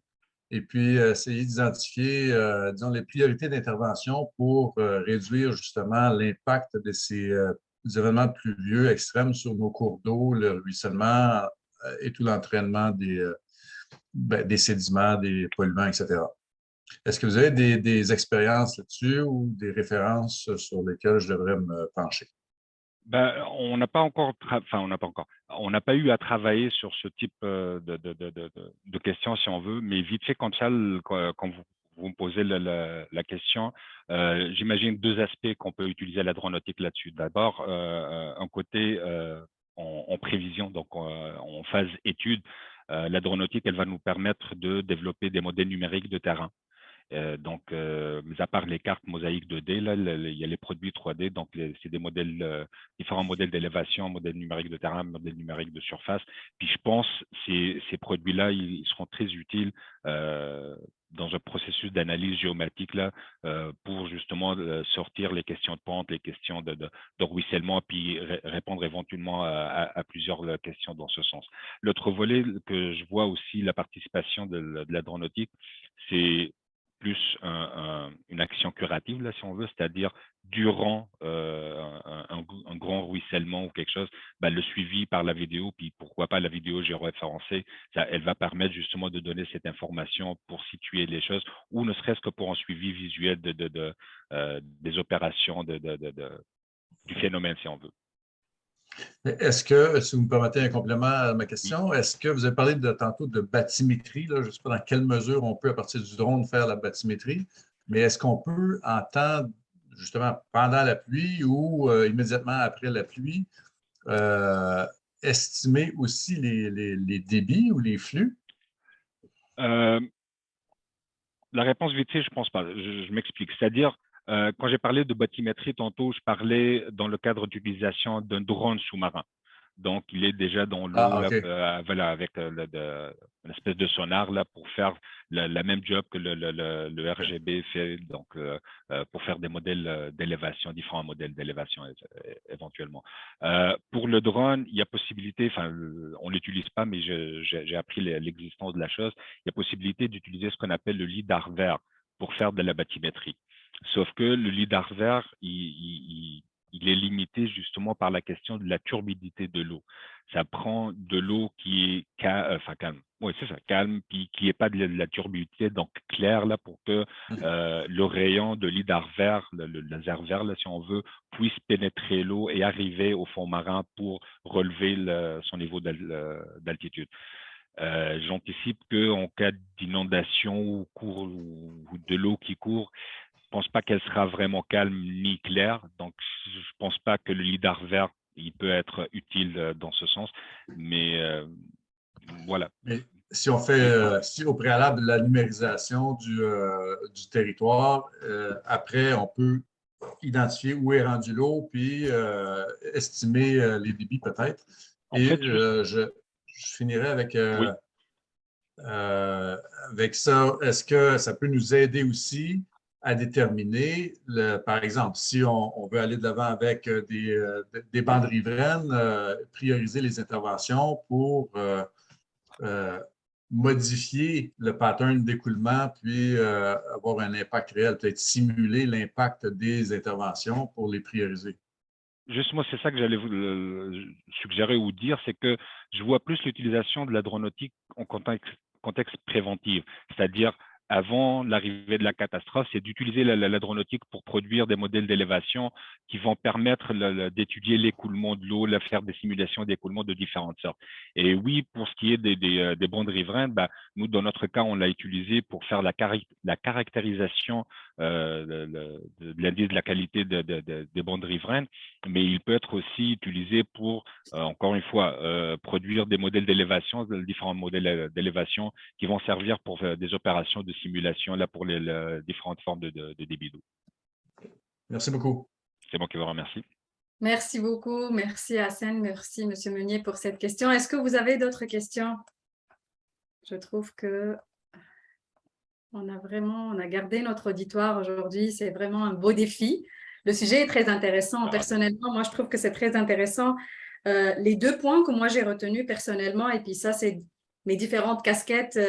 et puis essayer d'identifier, disons, les priorités d'intervention pour réduire justement l'impact de ces événements pluvieux extrêmes sur nos cours d'eau, le ruissellement et tout l'entraînement des sédiments, des polluants, etc. Est-ce que vous avez des expériences là-dessus ou des références sur lesquelles je devrais me pencher? Ben, on n'a pas encore, on n'a pas eu à travailler sur ce type de questions, si on veut, mais vite fait, quand vous me posez la question, j'imagine deux aspects qu'on peut utiliser la drone-nautique là-dessus. D'abord, un côté en prévision, donc en phase étude, la drone-nautique, elle va nous permettre de développer des modèles numériques de terrain. Mis à part les cartes mosaïques 2D, là, il y a les produits 3D, donc c'est des modèles, différents modèles d'élévation, modèles numériques de terrain, modèles numériques de surface. Puis je pense que ces produits-là, ils seront très utiles dans un processus d'analyse géomatique là, pour justement sortir les questions de pente, les questions de ruissellement, puis répondre éventuellement à plusieurs questions dans ce sens. L'autre volet que je vois aussi, la participation de la drone-nautique, c'est plus une action curative, là, si on veut, c'est-à-dire durant un grand ruissellement ou quelque chose, ben, le suivi par la vidéo, puis pourquoi pas la vidéo géoréférencée, elle va permettre justement de donner cette information pour situer les choses, ou ne serait-ce que pour un suivi visuel des opérations du phénomène, si on veut. Est-ce que, si vous me permettez un complément à ma Oui. question, est-ce que vous avez parlé tantôt de bathymétrie, là, je ne sais pas dans quelle mesure on peut, à partir du drone, faire la bathymétrie, mais est-ce qu'on peut, en temps, justement, pendant la pluie ou immédiatement après la pluie, estimer aussi les débits ou les flux? La réponse vite fait, je pense pas. Je m'explique. C'est-à-dire, quand j'ai parlé de bathymétrie tantôt, je parlais dans le cadre d'utilisation d'un drone sous-marin. Donc, il est déjà dans l'eau, Ah, OK. voilà, avec une espèce de sonar là, pour faire la même job que le RGB fait, donc pour faire des modèles d'élévation, différents modèles d'élévation éventuellement. Pour le drone, il y a possibilité, enfin, on ne l'utilise pas, mais j'ai appris l'existence de la chose, il y a possibilité d'utiliser ce qu'on appelle le lidar vert pour faire de la bathymétrie. Sauf que le lidar vert, il est limité justement par la question de la turbidité de l'eau. Ça prend de l'eau qui est calme. Oui, c'est ça, calme, puis qui n'est pas de la turbidité, donc claire, là, pour que le rayon de lidar vert, le laser vert, là, si on veut, puisse pénétrer l'eau et arriver au fond marin pour relever son niveau d'altitude. J'anticipe qu'en cas d'inondation ou de l'eau qui court, je pense pas qu'elle sera vraiment calme ni claire. Donc, je pense pas que le lidar vert, il peut être utile dans ce sens. Mais voilà. Mais si on fait, si au préalable la numérisation du territoire, après, on peut identifier où est rendu l'eau, puis estimer les débits peut-être. Et fait, je finirai oui. avec ça. Est-ce que ça peut nous aider aussi à déterminer, par exemple, si on veut aller de l'avant avec des bandes riveraines, prioriser les interventions pour modifier le pattern d'écoulement, puis avoir un impact réel, peut-être simuler l'impact des interventions pour les prioriser. Justement, c'est ça que j'allais vous suggérer ou dire, c'est que je vois plus l'utilisation de la drone-nautique en contexte préventif, c'est-à-dire avant l'arrivée de la catastrophe, c'est d'utiliser la drone-nautique pour produire des modèles d'élévation qui vont permettre d'étudier l'écoulement de l'eau, faire des simulations d'écoulement de différentes sortes. Et oui, pour ce qui est des bandes riveraines, bah, nous, dans notre cas, on l'a utilisé pour faire la caractérisation de l'indice de la qualité des bandes riveraines, mais il peut être aussi utilisé pour, encore une fois, produire des modèles d'élévation, différents modèles d'élévation qui vont servir pour des opérations de simulation là, pour les différentes formes de débit d'eau. Merci beaucoup. C'est moi qui vous remercie. Merci beaucoup. Merci Hassen. Merci M. Meunier pour cette question. Est-ce que vous avez d'autres questions? Je trouve que on a gardé notre auditoire aujourd'hui. C'est vraiment un beau défi. Le sujet est très intéressant. Personnellement, moi, je trouve que c'est très intéressant. Les deux points que moi, j'ai retenus personnellement, et puis ça, c'est mes différentes casquettes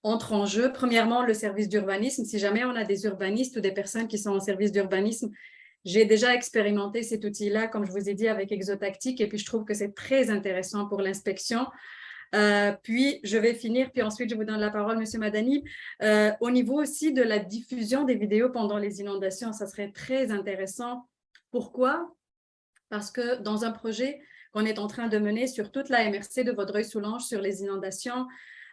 entrent en jeu. Premièrement, le service d'urbanisme. Si jamais on a des urbanistes ou des personnes qui sont en service d'urbanisme J'ai déjà expérimenté cet outil-là, comme je vous ai dit, avec Exotactique, et puis je trouve que c'est très intéressant pour l'inspection. Puis, je vais finir, puis ensuite, je vous donne la parole, M. Madani. Au niveau aussi de la diffusion des vidéos pendant les inondations, ça serait très intéressant. Pourquoi? Parce que dans un projet qu'on est en train de mener sur toute la MRC de Vaudreuil-Soulanges sur les inondations,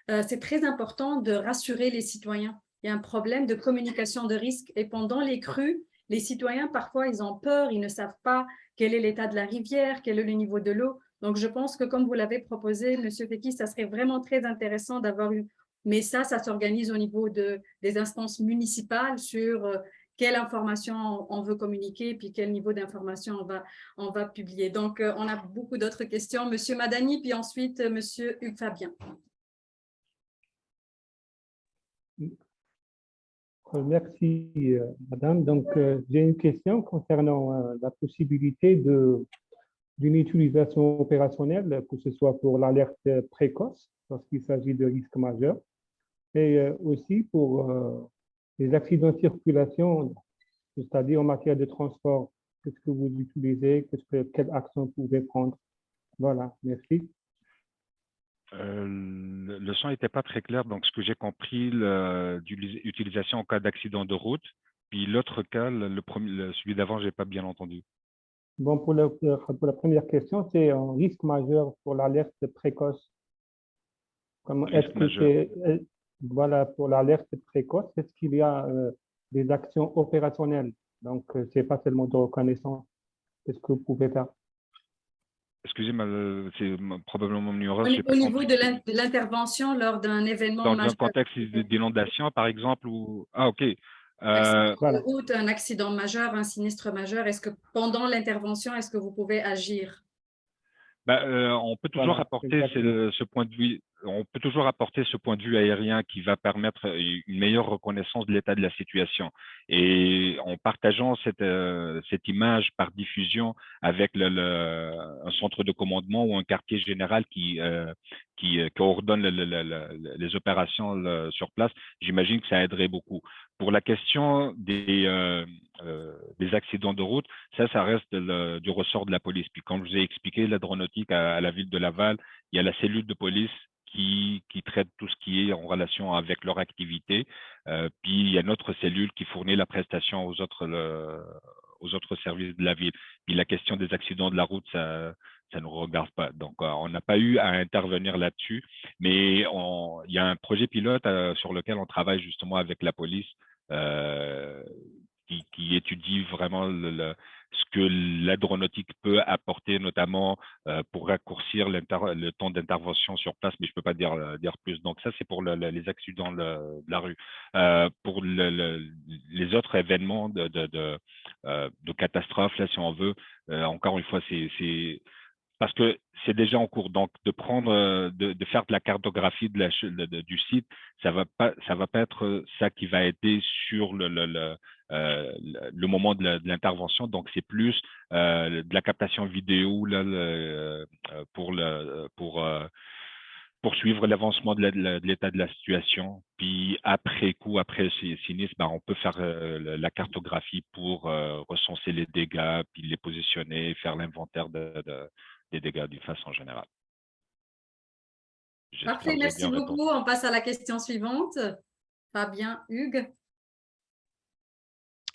c'est très important de rassurer les citoyens. Il y a un problème de communication de risque et pendant les crues, les citoyens, parfois, ils ont peur, ils ne savent pas quel est l'état de la rivière, quel est le niveau de l'eau. Donc, je pense que comme vous l'avez proposé, M. Fekis, ça serait vraiment très intéressant d'avoir eu, mais ça s'organise au niveau des instances municipales sur quelle information on veut communiquer, puis quel niveau d'information on va publier. Donc, on a beaucoup d'autres questions. M. Madani, puis ensuite, M. Hugues Fabien. Merci, madame. Donc, j'ai une question concernant la possibilité d'une utilisation opérationnelle, que ce soit pour l'alerte précoce lorsqu'il s'agit de risques majeurs, et aussi pour les accidents de circulation, c'est-à-dire en matière de transport. Qu'est-ce que vous utilisez? Quelle action vous pouvez prendre? Voilà, merci. Le son n'était pas très clair, donc ce que j'ai compris, l'utilisation en cas d'accident de route, puis l'autre cas, celui d'avant, je n'ai pas bien entendu. Bon, pour la première question, c'est un risque majeur pour l'alerte précoce. Est-ce que c'est, voilà, pour l'alerte précoce, est-ce qu'il y a des actions opérationnelles? Donc, ce n'est pas seulement de reconnaissance. Qu'est-ce que vous pouvez faire? Excusez-moi, c'est probablement mon numéro. Au niveau de l'intervention lors d'un événement majeur. Dans un contexte d'inondation, par exemple, ou… Ah, OK. Voilà. Route, un accident majeur, un sinistre majeur, est-ce que pendant l'intervention, est-ce que vous pouvez agir? On peut toujours apporter ce point de vue. On peut toujours apporter ce point de vue aérien qui va permettre une meilleure reconnaissance de l'état de la situation. Et en partageant cette image par diffusion avec un centre de commandement ou un quartier général qui coordonne les opérations sur place, j'imagine que ça aiderait beaucoup. Pour la question des accidents de route, ça reste du ressort de la police. Puis comme je vous ai expliqué, la drônautique à la ville de Laval, il y a la cellule de police qui traite tout ce qui est en relation avec leur activité. Puis il y a notre cellule qui fournit la prestation aux autres services de la ville. Puis la question des accidents de la route, ça ne nous regarde pas. Donc, on n'a pas eu à intervenir là-dessus, mais il y a un projet pilote sur lequel on travaille justement avec la police qui étudie vraiment ce que l'aéronautique peut apporter, notamment pour raccourcir le temps d'intervention sur place, mais je ne peux pas dire plus. Donc ça, c'est pour les accidents de la rue. Pour les autres événements de catastrophe, là, si on veut, encore une fois, c'est parce que c'est déjà en cours. Donc, de faire de la cartographie du site, ça va pas être ça qui va aider sur le moment de l'intervention. Donc, c'est plus de la captation vidéo là, pour suivre l'avancement de l'état de la situation. Puis après coup, après ces sinistres, on peut faire la cartographie pour recenser les dégâts, puis les positionner, faire l'inventaire des dégâts d'une façon générale. Parfait, merci beaucoup. On passe à la question suivante. Fabien, Hugues.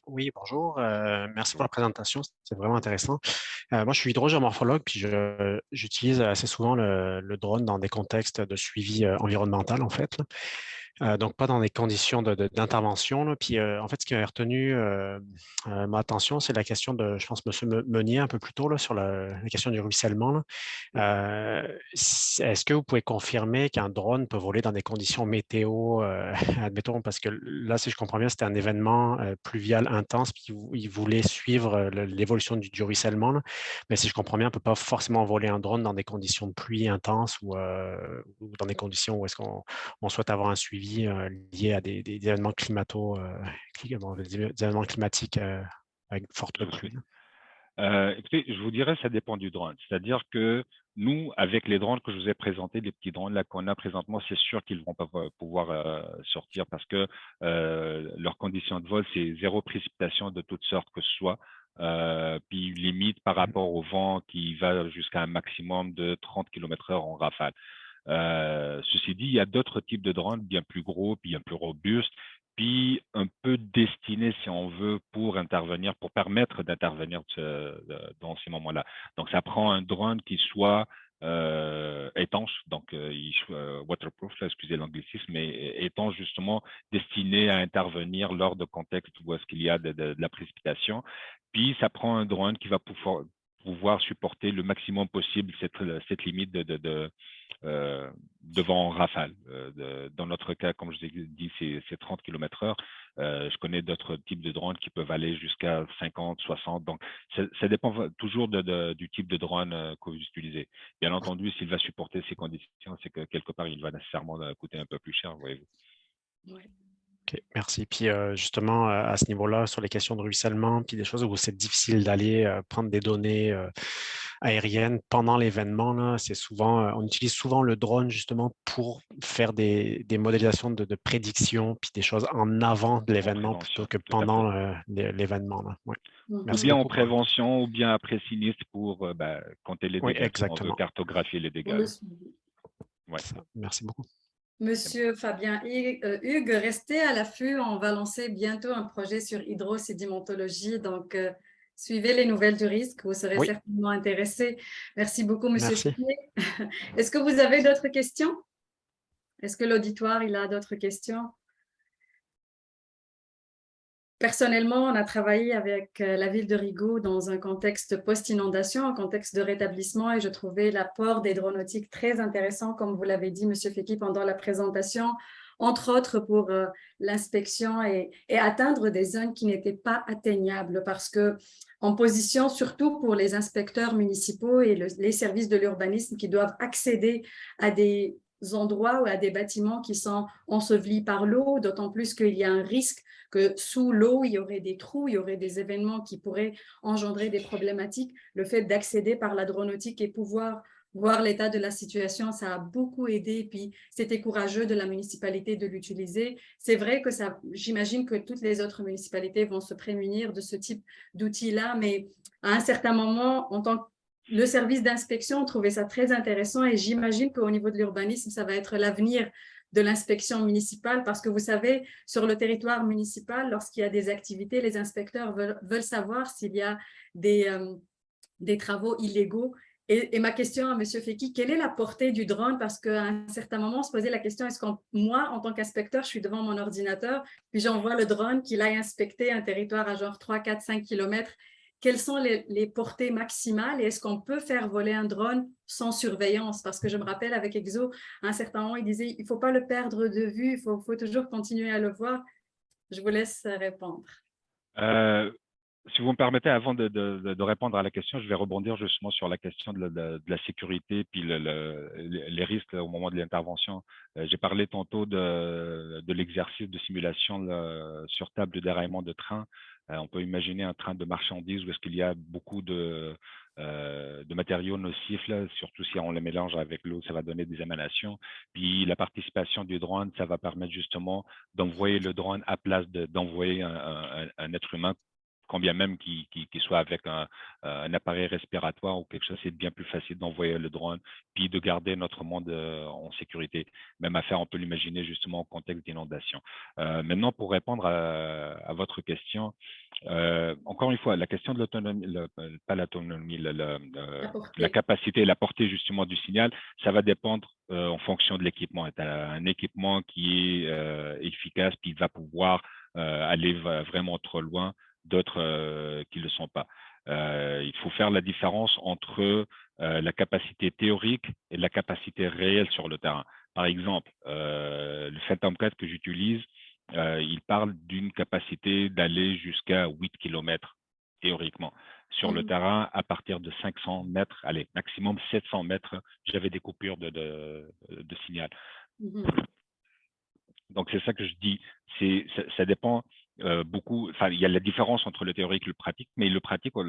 Oui, bonjour. Merci pour la présentation. C'est vraiment intéressant. Moi, je suis hydrogéomorphologue, puis j'utilise assez souvent le drone dans des contextes de suivi environnemental, en fait. Donc, pas dans des conditions d'intervention. Puis, en fait, ce qui a retenu ma attention, c'est la question de, je pense, M. Meunier, un peu plus tôt, là, sur la question du ruissellement. Est-ce que vous pouvez confirmer qu'un drone peut voler dans des conditions météo, admettons, parce que là, si je comprends bien, c'était un événement pluvial intense, puis il voulait suivre l'évolution du ruissellement. Là. Mais si je comprends bien, on ne peut pas forcément voler un drone dans des conditions de pluie intense ou dans des conditions où est-ce qu'on souhaite avoir un suivi liés à des événements des événements climatiques avec forte pluie. Écoutez, je vous dirais, ça dépend du drone. C'est-à-dire que nous, avec les drones que je vous ai présentés, les petits drones là qu'on a présentement, c'est sûr qu'ils ne vont pas pouvoir sortir parce que leurs conditions de vol, c'est zéro précipitation de toutes sortes que ce soit. puis limite par rapport au vent qui va jusqu'à un maximum de 30 km/h en rafale. Ceci dit, il y a d'autres types de drones bien plus gros, bien plus robustes, puis un peu destinés, si on veut, pour intervenir, pour permettre d'intervenir dans ces moments-là. Donc, ça prend un drone qui soit étanche, donc waterproof, excusez l'anglicisme, mais étanche justement, destiné à intervenir lors de contextes où est-ce qu'il y a de la précipitation. Puis, ça prend un drone qui va pouvoir supporter le maximum possible cette limite de vent en rafale. Dans notre cas, comme je vous ai dit, c'est 30 km/h. Je connais d'autres types de drones qui peuvent aller jusqu'à 50, 60. Donc, ça dépend toujours du type de drone que vous utilisez. Bien entendu, s'il va supporter ces conditions, c'est que quelque part, il va nécessairement coûter un peu plus cher, voyez-vous. Ouais. OK, merci. Puis justement, à ce niveau-là, sur les questions de ruissellement, puis des choses où c'est difficile d'aller prendre des données aériennes pendant l'événement, là, c'est souvent, on utilise souvent le drone justement pour faire des modélisations de prédiction, puis des choses en avant de l'événement plutôt que pendant l'événement. Mmh. Ou Merci bien en beaucoup. prévention, ou bien après sinistre pour compter les Oui, dégâts. exactement. On veut cartographier les Pour dégâts. le suivi. Ouais. Merci beaucoup. Monsieur Fabien Hugues, restez à l'affût. On va lancer bientôt un projet sur hydrosédimentologie. Donc, suivez les nouvelles du risque. Vous serez certainement intéressé. Merci beaucoup, Monsieur Finet. Est-ce que vous avez d'autres questions? Est-ce que l'auditoire il a d'autres questions? Personnellement, on a travaillé avec la ville de Rigaud dans un contexte post-inondation, un contexte de rétablissement, et je trouvais l'apport des dronautiques très intéressant, comme vous l'avez dit, M. Feki, pendant la présentation, entre autres pour l'inspection et atteindre des zones qui n'étaient pas atteignables, parce que en position, surtout pour les inspecteurs municipaux et les services de l'urbanisme qui doivent accéder à des endroits ou à des bâtiments qui sont ensevelis par l'eau, d'autant plus qu'il y a un risque que sous l'eau, il y aurait des trous, il y aurait des événements qui pourraient engendrer des problématiques. Le fait d'accéder par la dronautique et pouvoir voir l'état de la situation, ça a beaucoup aidé. Puis, c'était courageux de la municipalité de l'utiliser. C'est vrai que ça, j'imagine que toutes les autres municipalités vont se prémunir de ce type d'outils-là, mais à un certain moment, en tant que le service d'inspection, on trouvait ça très intéressant et j'imagine qu'au niveau de l'urbanisme, ça va être l'avenir de l'inspection municipale parce que vous savez, sur le territoire municipal, lorsqu'il y a des activités, les inspecteurs veulent savoir s'il y a des travaux illégaux. Et ma question à M. Feki, quelle est la portée du drone? Parce qu'à un certain moment, on se posait la question, est-ce que moi, en tant qu'inspecteur, je suis devant mon ordinateur, puis j'envoie le drone qu'il aille inspecter un territoire à genre 3, 4, 5 kilomètres. Quelles sont les portées maximales et est-ce qu'on peut faire voler un drone sans surveillance? Parce que je me rappelle avec Exo, à un certain moment, il disait il ne faut pas le perdre de vue, il faut toujours continuer à le voir. Je vous laisse répondre. Si vous me permettez, avant de répondre à la question, je vais rebondir justement sur la question de la sécurité puis les risques au moment de l'intervention. J'ai parlé tantôt de l'exercice de simulation sur table de déraillement de train. On peut imaginer un train de marchandises où est-ce qu'il y a beaucoup de matériaux nocifs, là, surtout si on les mélange avec l'eau, ça va donner des émanations. Puis la participation du drone, ça va permettre justement d'envoyer le drone à place d'envoyer un être humain, quand bien même qu'il soit avec un appareil respiratoire ou quelque chose, c'est bien plus facile d'envoyer le drone, puis de garder notre monde en sécurité. Même affaire, on peut l'imaginer justement au contexte d'inondation. Maintenant, pour répondre à votre question, encore une fois, la question de l'autonomie, pas l'autonomie, la capacité, la portée justement du signal, ça va dépendre en fonction de l'équipement. Un équipement qui est efficace, puis il va pouvoir aller vraiment trop loin, d'autres qui ne le sont pas. Il faut faire la différence entre la capacité théorique et la capacité réelle sur le terrain. Par exemple, le Phantom 4 que j'utilise, il parle d'une capacité d'aller jusqu'à 8 km théoriquement. Sur le terrain, à partir de 500 mètres, allez, maximum 700 mètres, j'avais des coupures de signal. Donc, c'est ça que je dis. Ça dépend beaucoup. Enfin, il y a la différence entre le théorique et le pratique, mais le pratique, en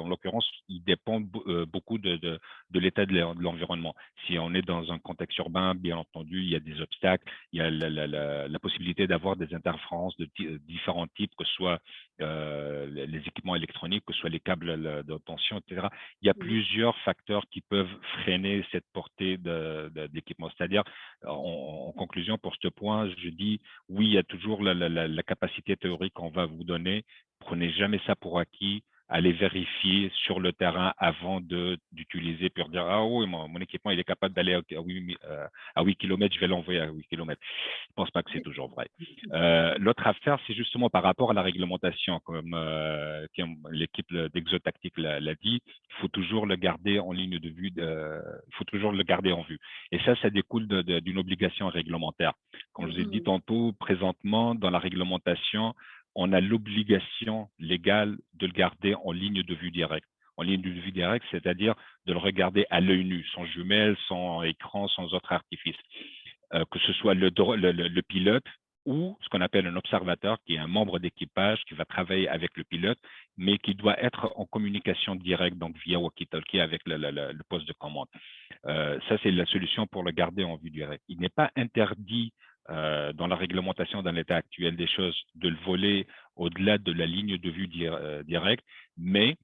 l'occurrence, il dépend beaucoup de l'état de l'environnement. Si on est dans un contexte urbain, bien entendu, il y a des obstacles, il y a la possibilité d'avoir des interférences de différents types, que ce soit les équipements électroniques, que ce soit les câbles de tension, etc. Il y a plusieurs facteurs qui peuvent freiner cette portée d'équipement. C'est-à-dire, en conclusion, pour ce point, je dis, oui, il y a toujours la capacité théorique qu'on va vous donner. Prenez jamais ça pour acquis. Allez vérifier sur le terrain avant d'utiliser, puis dire, ah oui, mon équipement, il est capable d'aller à 8 km, je vais l'envoyer à 8 km. Je ne pense pas que c'est toujours vrai. L'autre affaire, c'est justement par rapport à la réglementation, comme l'équipe d'Exotactique l'a dit, il faut toujours le garder en ligne de vue, il faut toujours le garder en vue. Et ça découle d'une obligation réglementaire. Comme je vous ai dit tantôt, présentement, dans la réglementation, on a l'obligation légale de le garder en ligne de vue directe. En ligne de vue directe, c'est-à-dire de le regarder à l'œil nu, sans jumelles, sans écran, sans autre artifice. Que ce soit le pilote ou ce qu'on appelle un observateur, qui est un membre d'équipage qui va travailler avec le pilote, mais qui doit être en communication directe, donc via walkie-talkie avec le poste de commande. Ça, c'est la solution pour le garder en vue directe. Il n'est pas interdit dans la réglementation, dans l'état actuel des choses, de le voler au-delà de la ligne de vue directe, mais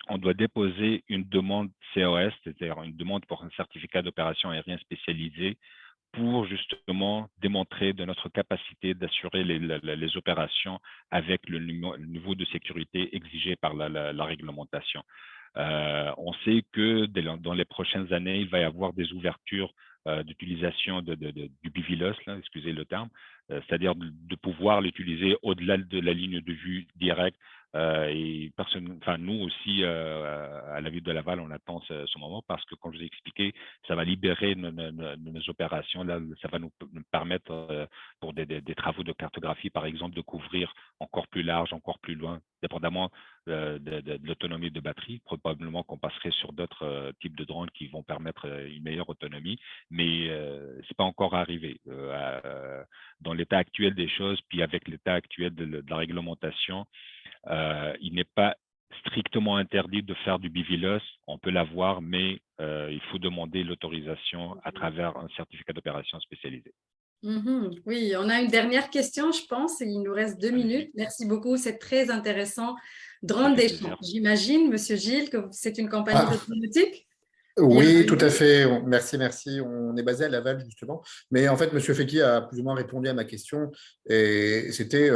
on doit déposer une demande COS, c'est-à-dire une demande pour un certificat d'opération aérienne spécialisé, pour justement démontrer de notre capacité d'assurer les opérations avec le niveau de sécurité exigé par la réglementation. On sait que dans les prochaines années, il va y avoir des ouvertures d'utilisation du BVLOS, excusez le terme, c'est-à-dire de pouvoir l'utiliser au-delà de la ligne de vue directe. Et nous aussi, à la ville de Laval, on attend ce moment parce que, comme je vous ai expliqué, ça va libérer nos opérations. Là, ça va nous permettre, pour des travaux de cartographie, par exemple, de couvrir encore plus large, encore plus loin, dépendamment de l'autonomie de batterie. Probablement qu'on passerait sur d'autres types de drones qui vont permettre une meilleure autonomie, mais ce n'est pas encore arrivé. Dans l'état actuel des choses, puis avec l'état actuel de la réglementation, il n'est pas strictement interdit de faire du BVLOS. On peut l'avoir, mais il faut demander l'autorisation à travers un certificat d'opération spécialisé. Oui, on a une dernière question, je pense. Il nous reste 2 minutes. Merci beaucoup, c'est très intéressant. Drone d'échange. J'imagine, Monsieur Gilles, que c'est une compagnie de dronétique? Oui, tout à fait. Merci. On est basé à Laval, justement. Mais en fait, M. Fekki a plus ou moins répondu à ma question. Et c'était,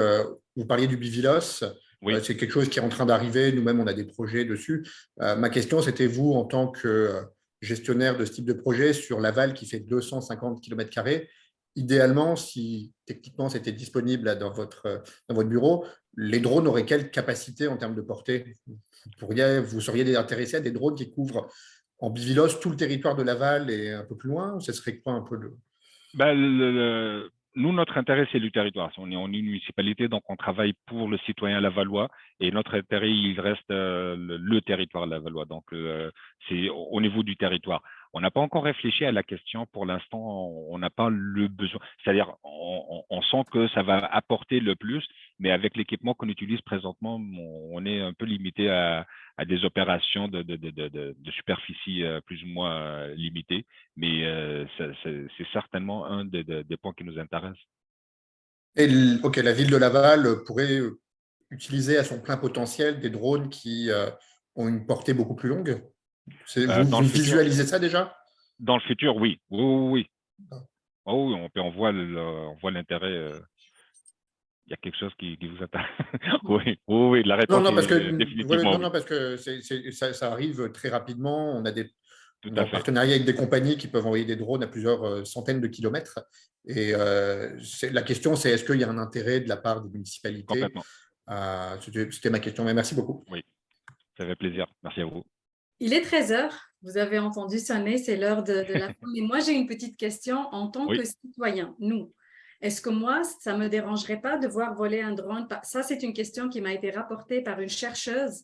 vous parliez du BVLOS. Oui. C'est quelque chose qui est en train d'arriver. Nous-mêmes, on a des projets dessus. Ma question, c'était vous, en tant que gestionnaire de ce type de projet sur Laval qui fait 250 km², idéalement, si techniquement c'était disponible dans votre bureau, les drones auraient quelle capacité en termes de portée? Vous seriez intéressé à des drones qui couvrent en BVLOS tout le territoire de Laval et un peu plus loin? Ce serait quoi un peu nous, notre intérêt, c'est le territoire. On est en une municipalité, donc on travaille pour le citoyen lavallois et notre intérêt, il reste le territoire lavallois. Donc, c'est au niveau du territoire. On n'a pas encore réfléchi à la question. Pour l'instant, on n'a pas le besoin. C'est-à-dire, on sent que ça va apporter le plus, mais avec l'équipement qu'on utilise présentement, on est un peu limité à des opérations de superficie plus ou moins limitées. Mais c'est certainement un des points qui nous intéresse. Et la ville de Laval pourrait utiliser à son plein potentiel des drones qui ont une portée beaucoup plus longue? Vous visualisez ça déjà? Dans le futur, oui. Oui. Oh, oui, on voit l'intérêt. Il y a quelque chose qui vous intéresse. Oui, la réponse est définitivement. Non, parce que ça arrive très rapidement. On a en partenariat avec des compagnies qui peuvent envoyer des drones à plusieurs centaines de kilomètres. Et la question, c'est est-ce qu'il y a un intérêt de la part des municipalités? Complètement. C'était ma question, mais merci beaucoup. Oui, ça fait plaisir. Merci à vous. Il est 13h, vous avez entendu sonner, c'est l'heure de la fin. Mais moi, j'ai une petite question en tant que citoyen, nous. Est-ce que moi, ça ne me dérangerait pas de voir voler un drone? Ça, c'est une question qui m'a été rapportée par une chercheuse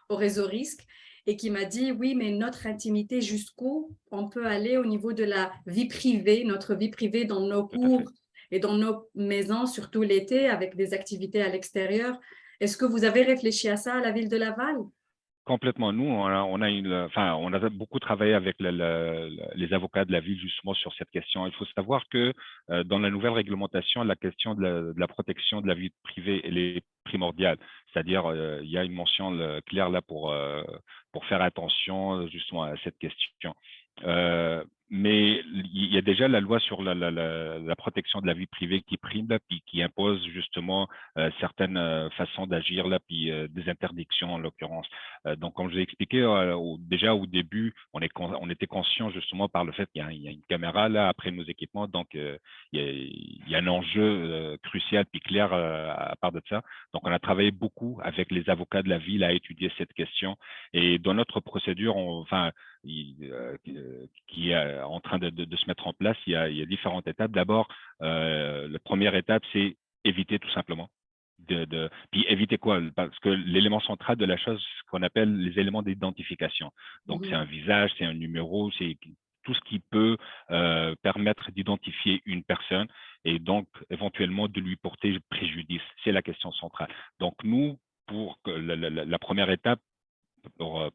au réseau Risque et qui m'a dit, oui, mais notre intimité, jusqu'où on peut aller au niveau de la vie privée, notre vie privée dans nos cours et dans nos maisons, surtout l'été, avec des activités à l'extérieur. Est-ce que vous avez réfléchi à ça à la ville de Laval? Complètement. Nous, on a beaucoup travaillé avec les avocats de la ville justement sur cette question. Il faut savoir que dans la nouvelle réglementation, la question de la protection de la vie privée, elle est primordiale. C'est-à-dire, il y a une mention claire là pour faire attention justement à cette question. Mais il y a déjà la loi sur la protection de la vie privée qui prime là, puis qui impose justement certaines façons d'agir là, puis des interdictions en l'occurrence. Donc, comme je l'ai expliqué déjà au début, on était conscient justement par le fait qu'il y a une caméra là après nos équipements, donc il y a un enjeu crucial puis clair à part de ça. Donc, on a travaillé beaucoup avec les avocats de la ville à étudier cette question. Et dans notre procédure, qui est en train de se mettre en place, il y a différentes étapes. D'abord, la première étape, c'est éviter tout simplement. Puis éviter quoi? Parce que l'élément central de la chose, ce qu'on appelle les éléments d'identification. Donc, c'est un visage, c'est un numéro, c'est tout ce qui peut permettre d'identifier une personne et donc éventuellement de lui porter préjudice. C'est la question centrale. Donc, nous, pour la première étape, pour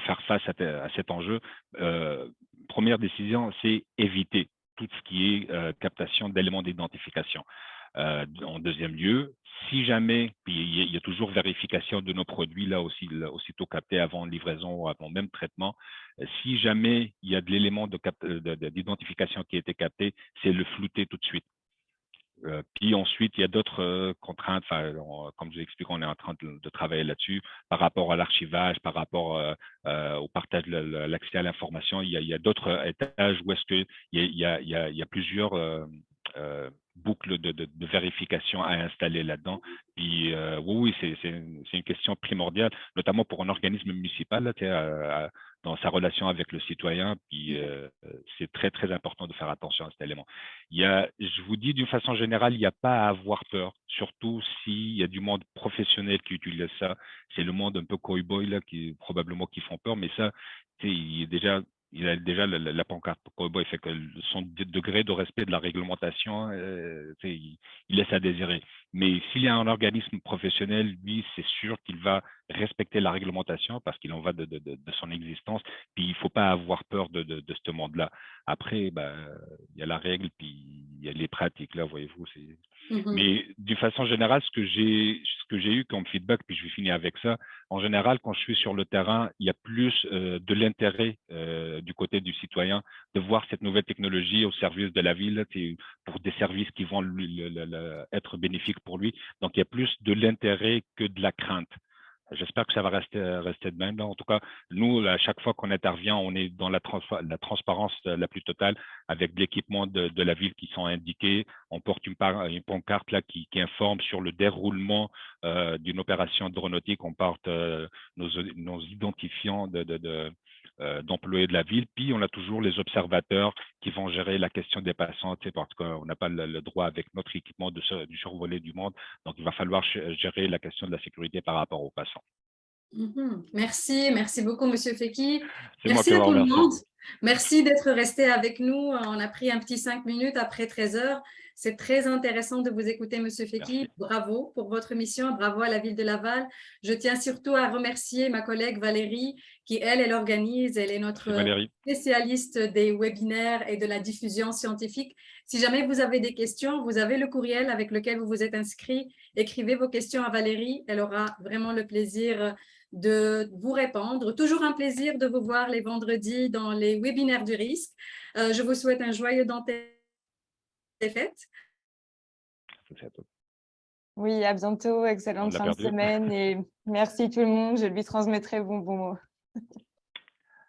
faire face à cet enjeu, première décision, c'est éviter tout ce qui est captation d'éléments d'identification. En deuxième lieu, si jamais, puis il y a toujours vérification de nos produits là aussi, aussitôt captés avant livraison ou avant même traitement, si jamais il y a de l'élément d'identification qui a été capté, c'est le flouter tout de suite. Puis ensuite, il y a d'autres contraintes. Comme je vous explique, on est en train de travailler là-dessus par rapport à l'archivage, par rapport au partage de l'accès à l'information. Il y a d'autres étages où est-ce qu'il y a plusieurs boucles de vérification à installer là-dedans. Puis oui, c'est une question primordiale, notamment pour un organisme municipal là, dans sa relation avec le citoyen. Puis c'est très, très important de faire attention à cet élément. Je vous dis d'une façon générale, il n'y a pas à avoir peur, surtout s'il y a du monde professionnel qui utilise ça. C'est le monde un peu cow-boy là, probablement qui font peur, mais ça, il a déjà la pancarte cow-boy, fait que son degré de respect de la réglementation, il laisse à désirer. Mais s'il y a un organisme professionnel, lui, c'est sûr qu'il va respecter la réglementation parce qu'il en va de son existence. Puis il ne faut pas avoir peur de ce monde-là. Après, il y a la règle, puis il y a les pratiques, là, voyez-vous. Mais d'une façon générale, ce que j'ai eu comme feedback, puis je vais finir avec ça, en général, quand je suis sur le terrain, il y a plus de l'intérêt du côté du citoyen de voir cette nouvelle technologie au service de la ville, pour des services qui vont être bénéfiques pour lui. Donc, il y a plus de l'intérêt que de la crainte. J'espère que ça va rester de même. En tout cas, nous, à chaque fois qu'on intervient, on est dans la transparence la plus totale avec l'équipement de la ville qui sont indiqués. On porte une pancarte là qui informe sur le déroulement d'une opération aéronautique. On porte nos identifiants d'employés de la ville. Puis, on a toujours les observateurs qui vont gérer la question des passants, parce qu'on n'a pas le droit avec notre équipement du survoler du monde. Donc, il va falloir gérer la question de la sécurité par rapport aux passants. Merci beaucoup, Monsieur Feki. Merci à tout le monde. Merci d'être resté avec nous. On a pris un petit 5 minutes après 13 heures. C'est très intéressant de vous écouter, Monsieur Feki. Bravo pour votre mission. Bravo à la ville de Laval. Je tiens surtout à remercier ma collègue Valérie, qui, elle organise. Elle est notre spécialiste des webinaires et de la diffusion scientifique. Si jamais vous avez des questions, vous avez le courriel avec lequel vous vous êtes inscrit. Écrivez vos questions à Valérie. Elle aura vraiment le plaisir de vous répondre. Toujours un plaisir de vous voir les vendredis dans les webinaires du risque. Je vous souhaite un joyeux temps des fêtes. Oui, à bientôt. Excellente fin de semaine et merci tout le monde. Je lui transmettrai vos bons mots.